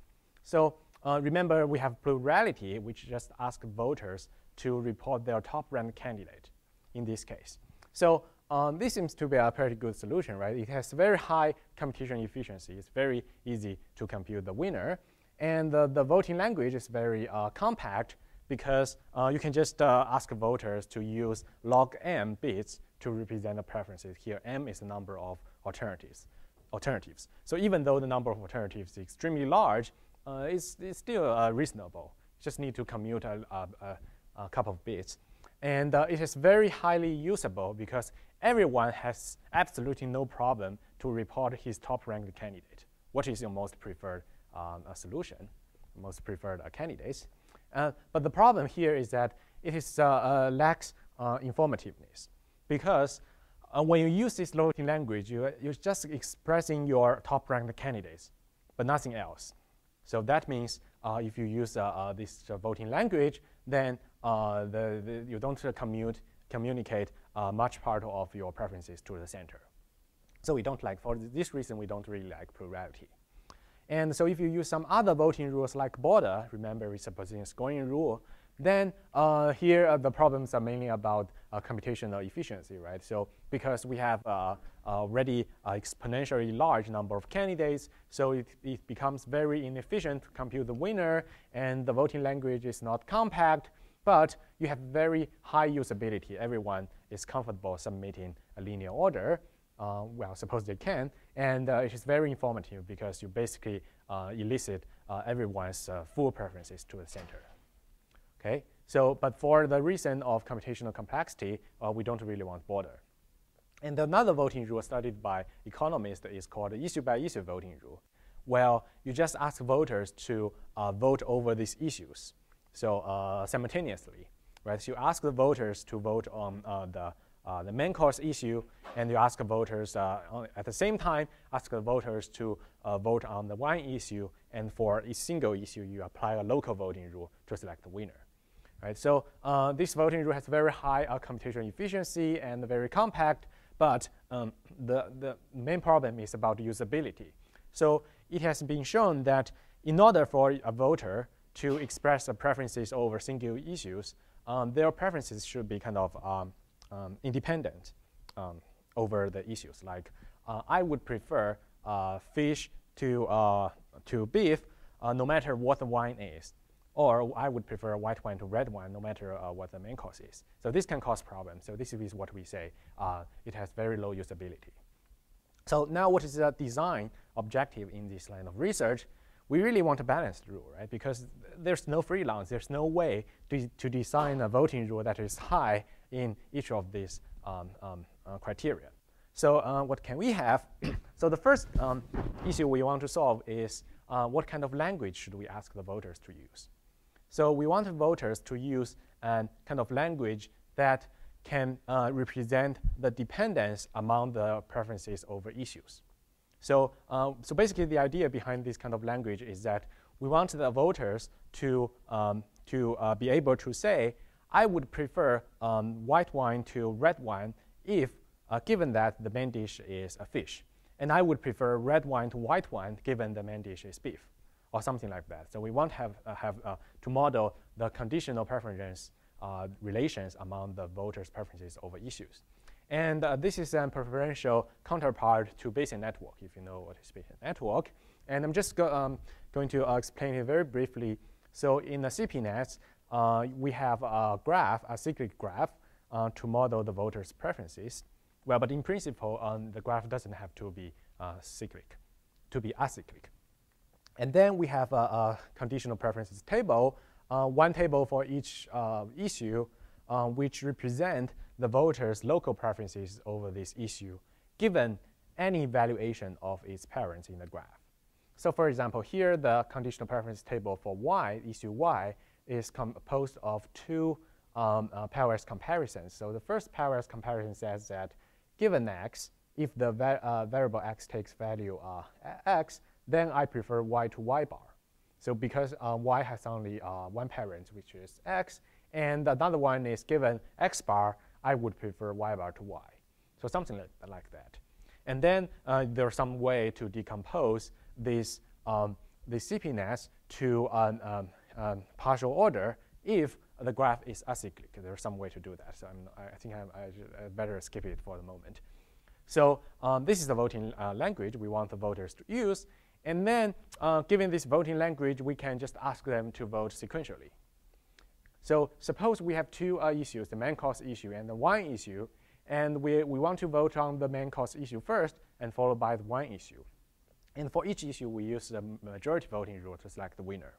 So remember, we have plurality, which just asks voters to report their top-ranked candidate in this case. So this seems to be a pretty good solution, right? It has very high computation efficiency. It's very easy to compute the winner. And the voting language is very compact because you can just ask voters to use log m bits to represent the preferences. Here, m is the number of alternatives. So even though the number of alternatives is extremely large, it's still reasonable. You just need to commute a couple of bits. And it is very highly usable because everyone has absolutely no problem to report his top-ranked candidate. What is your most preferred solution, most preferred candidates? But the problem here is that it is lacks informativeness, because when you use this voting language, you're just expressing your top-ranked candidates, but nothing else. So that means if you use this voting language, then you don't communicate much part of your preferences to the center. So we don't like, for this reason, we don't really like plurality. And so if you use some other voting rules like border, remember it's a Bayesian scoring rule, then here the problems are mainly about computational efficiency, right? So because we have already exponentially large number of candidates, so it becomes very inefficient to compute the winner, and the voting language is not compact, but you have very high usability. Everyone is comfortable submitting a linear order. Well, suppose they can, and it is very informative because you basically elicit everyone's full preferences to the center. Okay, so but for the reason of computational complexity, we don't really want border. And another voting rule studied by economists is called the issue-by-issue voting rule. Well, you just ask voters to vote over these issues, so simultaneously, right? So you ask the voters to vote on the main course issue, and you ask voters at the same time, ask the voters to vote on the one issue, and for a single issue, you apply a local voting rule to select the winner. Right? So this voting rule has very high computational efficiency and very compact, but the main problem is about usability. So it has been shown that in order for a voter to express the preferences over single issues, their preferences should be kind of independent over the issues. Like I would prefer fish to beef, no matter what the wine is. Or I would prefer white wine to red wine, no matter what the main cause is. So this can cause problems. So this is what we say. It has very low usability. So now what is the design objective in this line of research? We really want a balanced rule, right? Because there's no free lunch. There's no way to design a voting rule that is high in each of these criteria. So what can we have? So the first issue we want to solve is what kind of language should we ask the voters to use? So we want the voters to use a kind of language that can represent the dependence among the preferences over issues. So basically the idea behind this kind of language is that we want the voters to be able to say, I would prefer white wine to red wine if given that the main dish is a fish. And I would prefer red wine to white wine given the main dish is beef, or something like that. So we want to have to model the conditional preference relations among the voters' preferences over issues. And this is a preferential counterpart to Bayesian network, if you know what is Bayesian network. And I'm just going to explain it very briefly. So in the CPNets, we have a graph, a cyclic graph, to model the voters' preferences. Well, but in principle, the graph doesn't have to be cyclic, to be acyclic. And then we have a conditional preferences table, one table for each issue, which represent the voters' local preferences over this issue, given any valuation of its parents in the graph. So for example, here the conditional preference table for y, issue y, is composed of two pairwise comparisons. So the first pairwise comparison says that given x, if the variable x takes value x, then I prefer y to y bar. So because y has only one parent, which is x, and another one is given x bar, I would prefer y bar to y. So something like that. And then there's some way to decompose this CPNets to partial order if the graph is acyclic. There's some way to do that. So I think I better skip it for the moment. So this is the voting language we want the voters to use. And then given this voting language, we can just ask them to vote sequentially. So suppose we have two issues, the main cause issue and the wine issue. And we want to vote on the main cause issue first and followed by the wine issue. And for each issue, we use the majority voting rule to select the winner,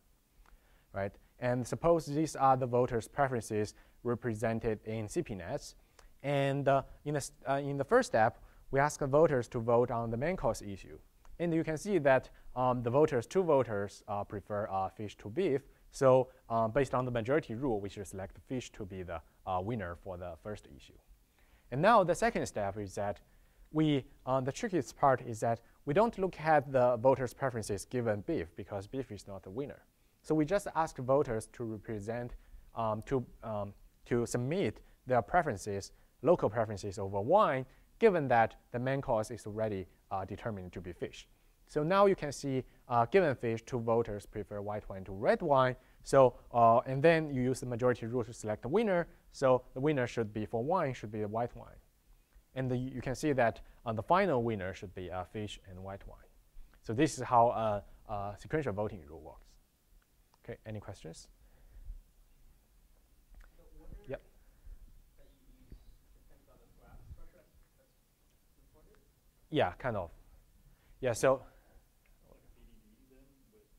right? And suppose these are the voters' preferences represented in CPNets. And in the first step, we ask the voters to vote on the main cause issue. And you can see that two voters prefer fish to beef. So based on the majority rule, we should select fish to be the winner for the first issue. And now the second step is that the trickiest part is that we don't look at the voters' preferences given beef because beef is not the winner. So we just ask voters to represent, to submit their preferences, local preferences over wine, given that the main cause is already determined to be fish. So now you can see, given fish, two voters prefer white wine to red wine. So, and then you use the majority rule to select the winner. So the winner should be for wine, should be the white wine. And you can see that the final winner should be fish and white wine. So this is how sequential voting rule works. Okay, any questions? The order Yep. that you use depends on the graph structure that's reported? Yeah, kind of. Yeah, so. Like a PDB then, with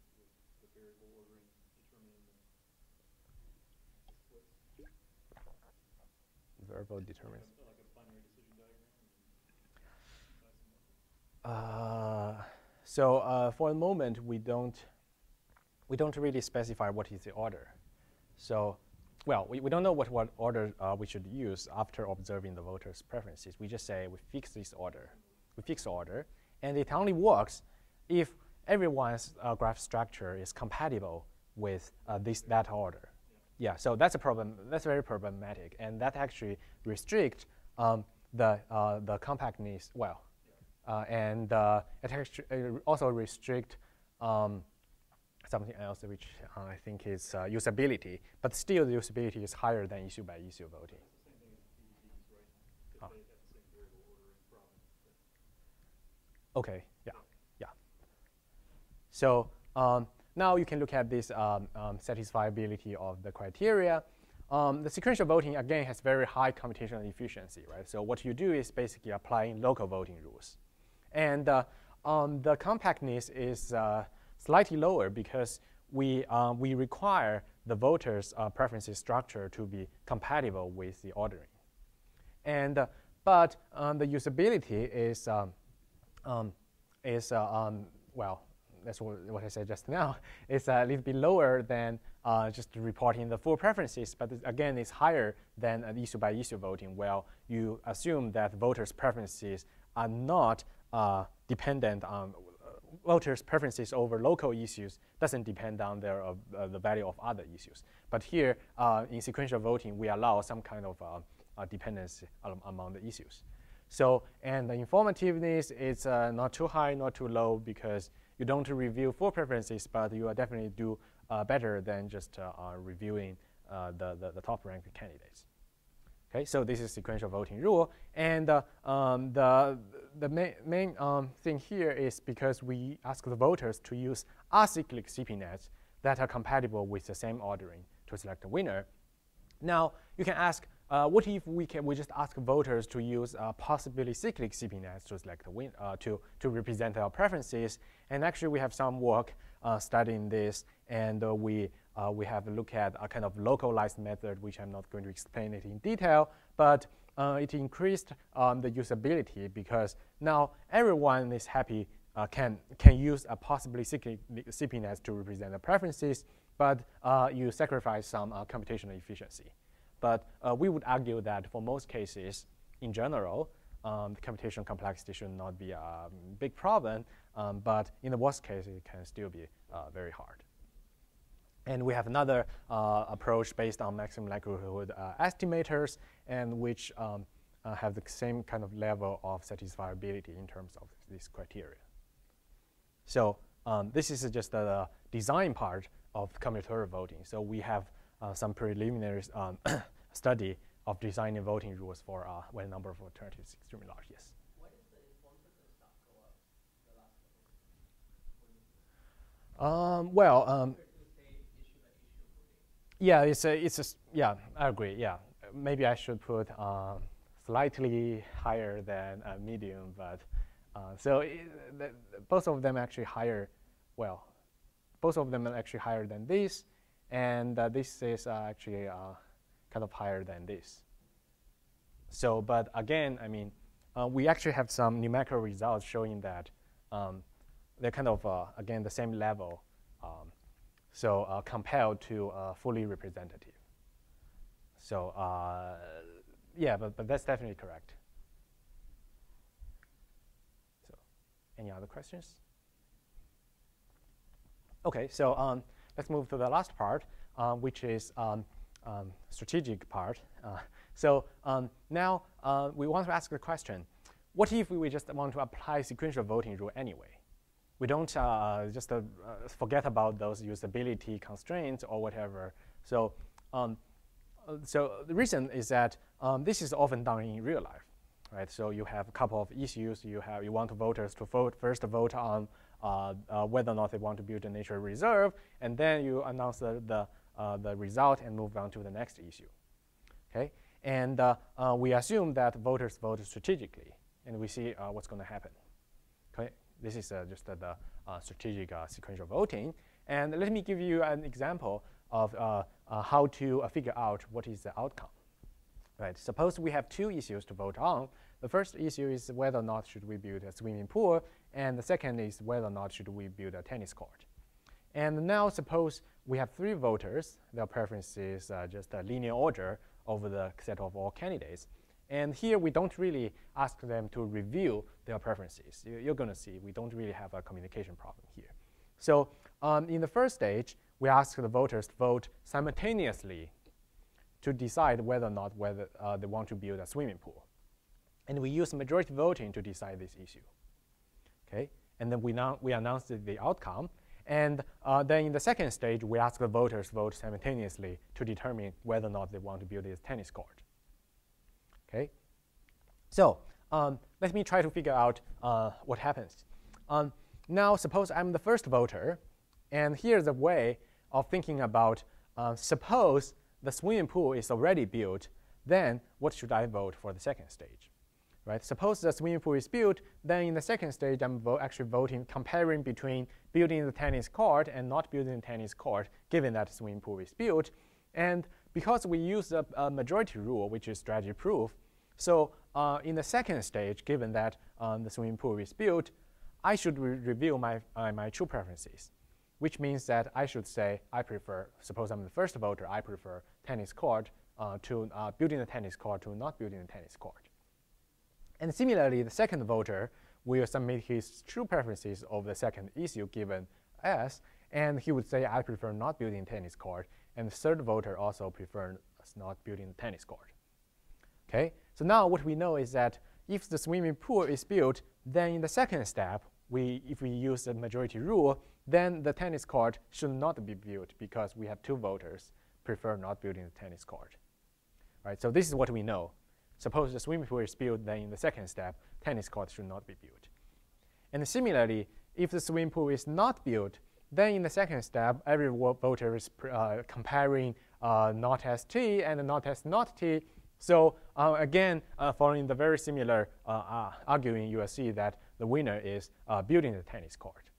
the variable ordering determining the splits? Variable determines. Like a binary decision diagram? So for the moment, we don't really specify what is the order. So, well, we don't know what order we should use after observing the voters' preferences. We just say we fix this order. We fix the order. And it only works if everyone's graph structure is compatible with that order. Yeah, so that's a problem. That's very problematic. And that actually restricts the compactness well. And it actually also restricts something else, which I think is usability. But still, the usability is higher than issue-by-issue voting. It's the same thing as PDBs, right? Because they have the same variable ordering problem. OK, yeah. So now you can look at this satisfiability of the criteria. The sequential voting, again, has very high computational efficiency, right? So what you do is basically applying local voting rules. And the compactness is slightly lower because we require the voters' preferences structure to be compatible with the ordering. And but the usability is well, that's what I said just now. It's a little bit lower than just reporting the full preferences, but again, it's higher than an issue-by-issue voting, where you assume that voters' preferences are not dependent on voters' preferences over local issues doesn't depend on the value of other issues. But here, in sequential voting, we allow some kind of dependency among the issues. So, and the informativeness is not too high, not too low, because you don't review full preferences, but you are definitely do better than just reviewing the top-ranked candidates. Okay, so this is sequential voting rule, and the main thing here is because we ask the voters to use acyclic CP nets that are compatible with the same ordering to select a winner. Now you can ask, what if we just ask voters to use possibly cyclic CP nets to select a win to represent our preferences? And actually, we have some work studying this, and we have looked at a kind of localized method, which I'm not going to explain it in detail, but it increased the usability because now everyone is happy can use a possibly cyclic CP nets to represent the preferences, but you sacrifice some computational efficiency. But we would argue that for most cases, in general, the computational complexity should not be a big problem, but in the worst case, it can still be very hard. And we have another approach based on maximum likelihood estimators, and which have the same kind of level of satisfiability in terms of this criteria. So this is just the design part of combinatorial voting. So we have some preliminary study of designing voting rules for when a number of alternatives is extremely large. Yes? Why does the informative stuff go up the last one? Well, issue-by-issue voting. yeah, I agree. Yeah, maybe I should put slightly higher than medium, but so both of them actually higher. Well, both of them are actually higher than this, and this is actually kind of higher than this. So, but again, I mean, we actually have some numerical results showing that they're kind of, again, the same level, so compared to fully representative. So, yeah, but that's definitely correct. So, any other questions? Okay, so let's move to the last part, which is strategic part. So now we want to ask the question, what if we just want to apply sequential voting rule anyway? We don't just forget about those usability constraints or whatever. So, so the reason is that this is often done in real life, right? So you have a couple of issues. You want voters to first vote on whether or not they want to build a nature reserve, and then you announce the result and move on to the next issue. Okay, and we assume that voters vote strategically, and we see what's going to happen. Okay, this is just the strategic sequential voting, and let me give you an example of how to figure out what is the outcome. Right? Suppose we have two issues to vote on. The first issue is whether or not should we build a swimming pool, and the second is whether or not should we build a tennis court. And now suppose we have three voters. Their preference is just a linear order over the set of all candidates. And here we don't really ask them to review their preferences. You're going to see we don't really have a communication problem here. So in the first stage, we ask the voters to vote simultaneously to decide whether or not they want to build a swimming pool. And we use majority voting to decide this issue. Okay? And then we announce the outcome. And then in the second stage, we ask the voters to vote simultaneously to determine whether or not they want to build this tennis court. Okay? So let me try to figure out what happens. Now, suppose I'm the first voter, And here's a way of thinking about, suppose the swimming pool is already built, then what should I vote for the second stage? Right? Suppose the swimming pool is built, then in the second stage, I'm actually voting, comparing between building the tennis court and not building the tennis court, given that the swimming pool is built. And because we use a majority rule, which is strategy proof, so in the second stage, given that the swimming pool is built, I should reveal my true preferences, which means that I should say I prefer, suppose I'm the first voter, I prefer tennis court to building the tennis court to not building the tennis court. And similarly, the second voter will submit his true preferences of the second issue given S, and he would say, I prefer not building tennis court. And the third voter also prefers not building the tennis court. Okay, so now what we know is that if the swimming pool is built, then in the second step, if we use the majority rule, then the tennis court should not be built because we have two voters prefer not building the tennis court. Right, so this is what we know. Suppose the swimming pool is built, then in the second step, tennis court should not be built. And similarly, if the swimming pool is not built, then in the second step, every voter is comparing not as t and not as not t. So again, following the very similar arguing, you will see that the winner is building the tennis court.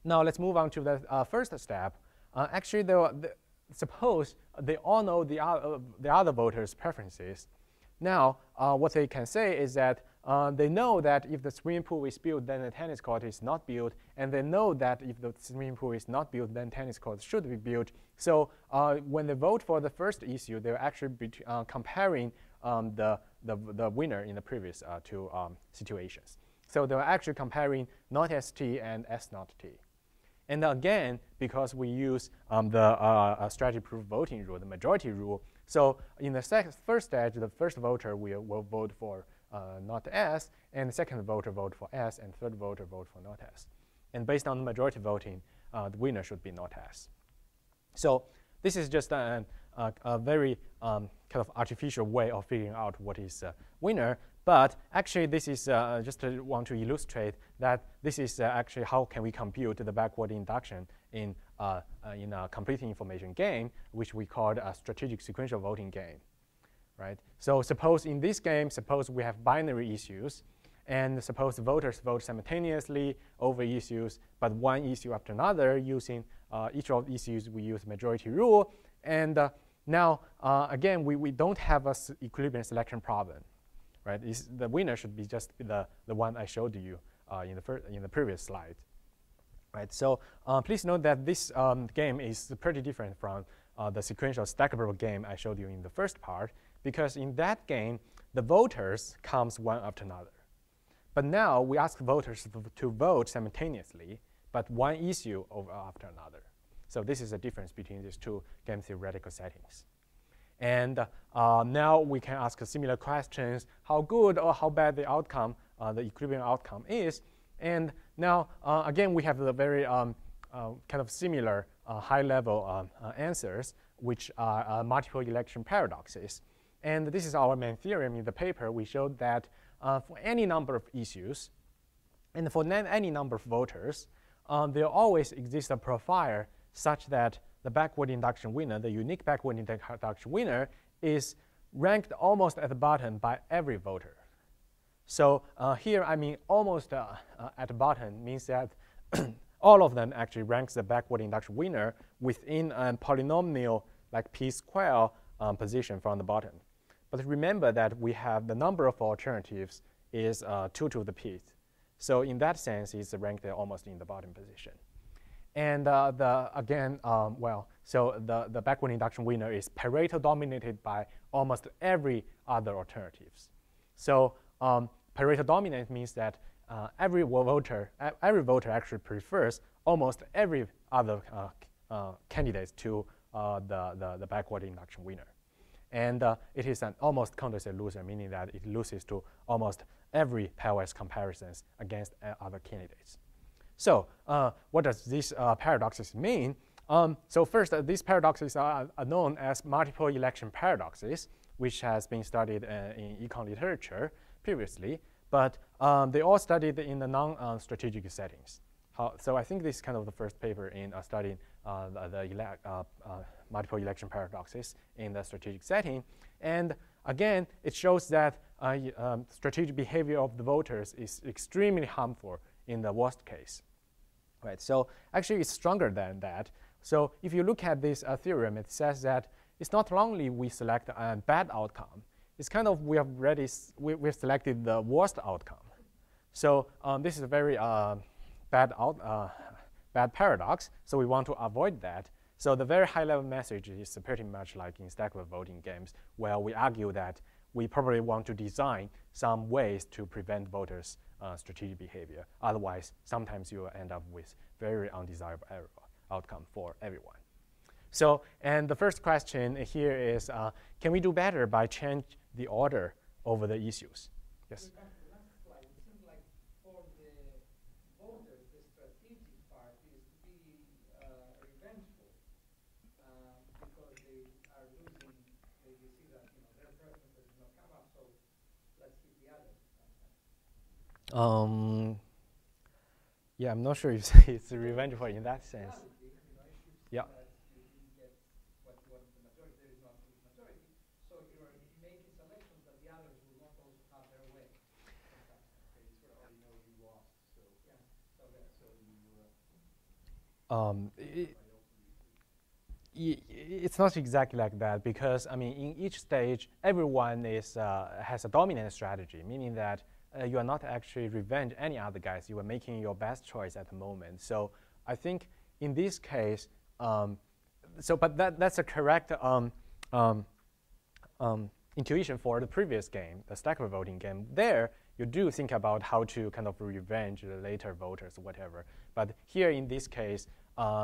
Now let's move on to the first step. Actually, suppose they all know the other voters' preferences. Now, what they can say is that they know that if the swimming pool is built, then the tennis court is not built. And they know that if the swimming pool is not built, then tennis court should be built. So when they vote for the first issue, they're actually comparing the winner in the previous two situations. So they're actually comparing not ST and S not T. And again, because we use the strategy proof voting rule, the majority rule, so in the first stage, the first voter will vote for not S, and the second voter vote for S, and third voter vote for not S. And based on the majority voting, the winner should be not S. So this is just a very kind of artificial way of figuring out what is winner. But actually, this is just want to illustrate that this is actually how can we compute the backward induction in a complete information game, which we call a strategic sequential voting game, right? So suppose in this game, suppose we have binary issues, and suppose voters vote simultaneously over issues, but one issue after another using each of the issues we use majority rule. And now, again, we don't have an equilibrium selection problem. Right, the winner should be just the one I showed you in the previous slide. Right, so please note that this game is pretty different from the sequential stackable game I showed you in the first part, because in that game the voters comes one after another. But now we ask voters to vote simultaneously, but one issue after another. So this is the difference between these two game theoretical settings. And now we can ask similar questions, how good or how bad the outcome, the equilibrium outcome is. And now, again, we have the very kind of similar high-level answers, which are multiple election paradoxes. And this is our main theorem in the paper. We showed that for any number of issues, and for any number of voters, there always exists a profile such that the backward induction winner, the unique backward induction winner, is ranked almost at the bottom by every voter. So here, I mean almost at the bottom means that all of them actually ranks the backward induction winner within a polynomial like p square position from the bottom. But remember that we have the number of alternatives is 2 to the p. So in that sense, it's ranked almost in the bottom position. And so the backward induction winner is Pareto dominated by almost every other alternatives. So Pareto dominant means that every voter actually prefers almost every other candidate to the backward induction winner. And it is an almost condensate loser, meaning that it loses to almost every pairwise comparisons against other candidates. So what does these paradoxes mean? So first, these paradoxes are known as multiple election paradoxes, which has been studied in econ literature previously, but they all studied in the non-strategic settings. So I think this is kind of the first paper in studying multiple election paradoxes in the strategic setting. And again, it shows that strategic behavior of the voters is extremely harmful in the worst case. Right, so actually it's stronger than that. So if you look at this theorem, it says that it's not only we select a bad outcome, it's kind of we've selected the worst outcome. So this is a very bad paradox, so we want to avoid that. So the very high-level message is pretty much like in stackable voting games, where we argue that we probably want to design some ways to prevent voters' strategic behavior. Otherwise, sometimes you will end up with very undesirable outcome for everyone. So, and the first question here is, can we do better by change the order over the issues? Yes? Back to the last slide, it seems like for the voters, the strategic part is to be revengeful because they are losing, they see that their preferences do not come up, so let's keep the others. Yeah, I'm not sure if it's revengeful in that sense. Yeah. You didn't get what you want the majority, there is not a majority, so you're making selections that the others will not also have their way. Okay, you sort of already know you lost, so Yeah, so it's not exactly like that, because I mean, in each stage, everyone has a dominant strategy, meaning that you are not actually revenge any other guys. You are making your best choice at the moment. So I think in this case, but that's a correct intuition for the previous game, the stackable voting game. There, you do think about how to kind of revenge the later voters or whatever. But here in this case,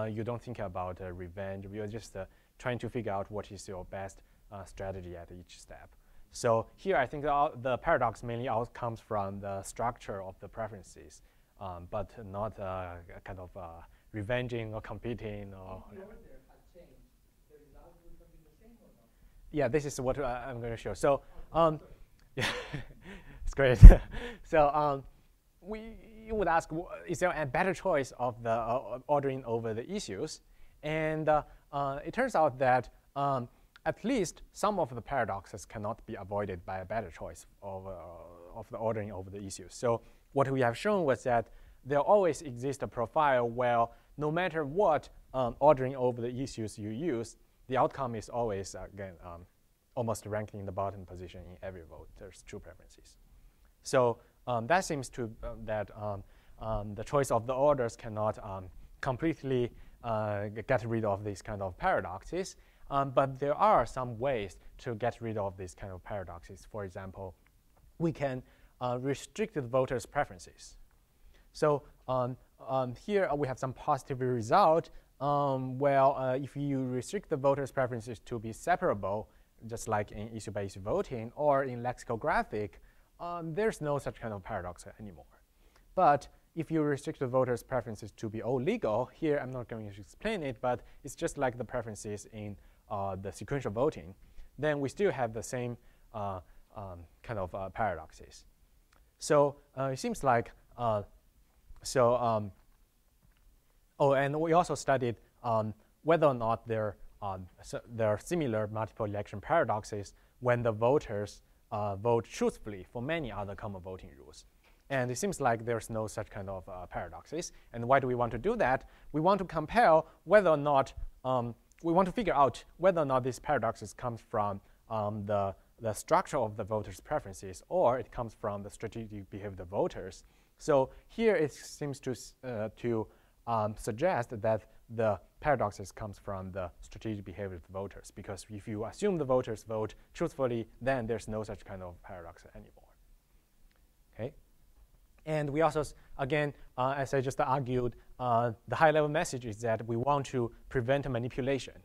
you don't think about revenge. You're just trying to figure out what is your best strategy at each step. So here, I think the paradox mainly comes from the structure of the preferences, but not kind of revenging or competing. Or if the order had changed, the result would have been the same or not? Yeah, this is what I'm going to show. So yeah, it's great. So you would ask, is there a better choice of the ordering over the issues? And it turns out that at least some of the paradoxes cannot be avoided by a better choice of the ordering over the issues. So what we have shown was that there always exists a profile where no matter what ordering over the issues you use, the outcome is always, again, almost ranking in the bottom position in every vote. There's true preferences. So that seems to that the choice of the orders cannot completely get rid of these kind of paradoxes. But there are some ways to get rid of these kind of paradoxes. For example, we can restrict the voters' preferences. So here we have some positive result. If you restrict the voters' preferences to be separable, just like in issue-by-issue voting or in lexicographic, there's no such kind of paradox anymore. But if you restrict the voters' preferences to be all legal, here I'm not going to explain it, but it's just like the preferences in the sequential voting, then we still have the same kind of paradoxes. So it seems like, and we also studied whether or not there are similar multiple election paradoxes when the voters vote truthfully for many other common voting rules. And it seems like there's no such kind of paradoxes. And why do we want to do that? We want to compare whether or not we want to figure out whether or not these paradoxes comes from the structure of the voters' preferences, or it comes from the strategic behavior of the voters. So here it seems to suggest that the paradoxes comes from the strategic behavior of the voters, because if you assume the voters vote truthfully, then there's no such kind of paradox anymore. Okay. And we also, again, as I just argued, the high-level message is that we want to prevent manipulation.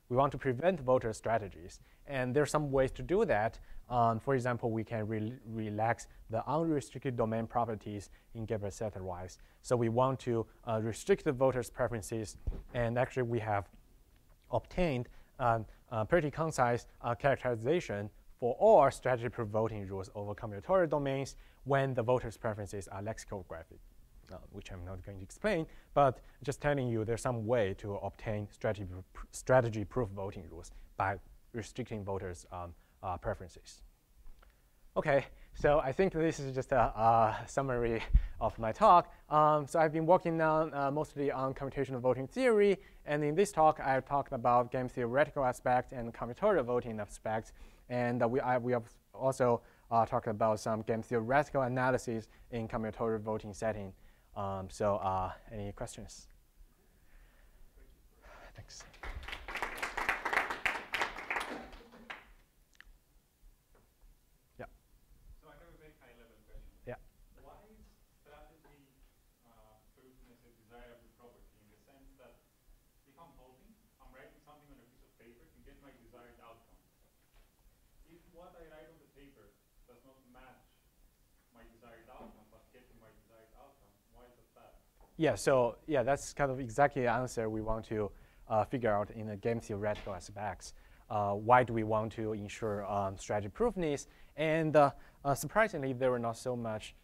We want to prevent voter strategies. And there are some ways to do that. For example, we can relax the unrestricted domain properties in Geber-Setter-wise. So we want to restrict the voters' preferences. And actually, we have obtained pretty concise characterization for all strategy-proof voting rules over combinatorial domains when the voters' preferences are lexicographic. which I'm not going to explain, but just telling you there's some way to obtain strategy-proof voting rules by restricting voters' preferences. Okay, so I think this is just a summary of my talk. So I've been working on mostly on computational voting theory, and in this talk I talked about game theoretical aspects and combinatorial voting aspects, and we have also talked about some game theoretical analysis in combinatorial voting setting. Any questions? Thanks. What I write on the paper does not match my desired outcome, but get to my desired outcome, why is that bad? Yeah, so yeah, that's kind of exactly the answer we want to figure out in the game theoretical aspects. Why do we want to ensure strategy proofness? And surprisingly, there were not so much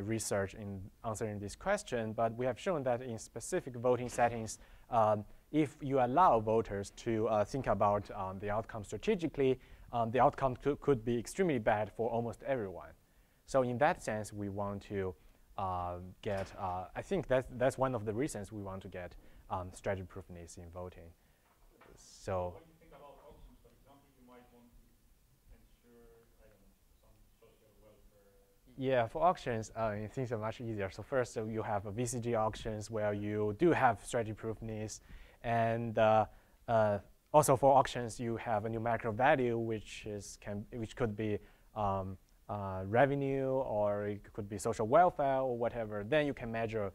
research in answering this question, but we have shown that in specific voting settings, if you allow voters to think about the outcome strategically, the outcome could be extremely bad for almost everyone. So in that sense, we want to get, I think that's one of the reasons we want to get strategy proofness in voting. So when you think about auctions, for example, you might want to ensure, I don't know, some social welfare. Yeah, for auctions, things are much easier. So first, you have a VCG auctions where you do have strategy proofness, and also for auctions, you have a numerical value, which could be revenue, or it could be social welfare, or whatever. Then you can measure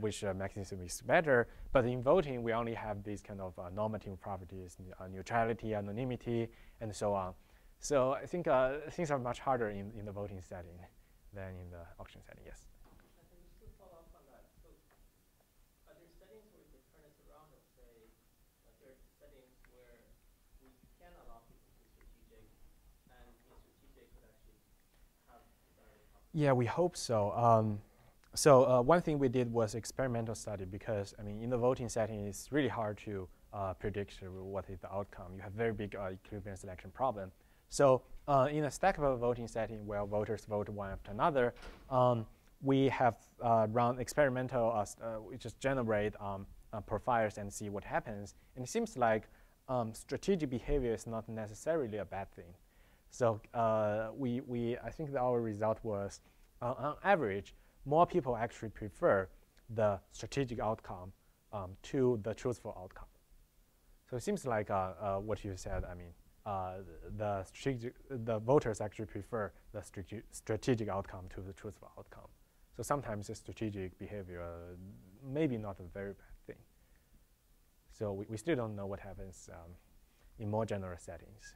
which mechanism is better. But in voting, we only have these kind of normative properties, neutrality, anonymity, and so on. So I think things are much harder in the voting setting than in the auction setting. Yes. And just to follow up on that, so are there settings where you could turn this around and say, like there are settings where we can allow people to be strategic, and being strategic could actually have desired outcomes? Yeah, we hope so. One thing we did was experimental study, because I mean, in the voting setting, it's really hard to predict what is the outcome. You have very big equilibrium selection problem. So in a stackable voting setting where voters vote one after another, we have run experimental, we just generate profiles and see what happens. And it seems like strategic behavior is not necessarily a bad thing. So I think that our result was, on average, more people actually prefer the strategic outcome to the truthful outcome. So it seems like what you said, I mean, the voters actually prefer the strategic outcome to the truthful outcome. So sometimes the strategic behavior maybe not a very bad thing. So we still don't know what happens in more general settings.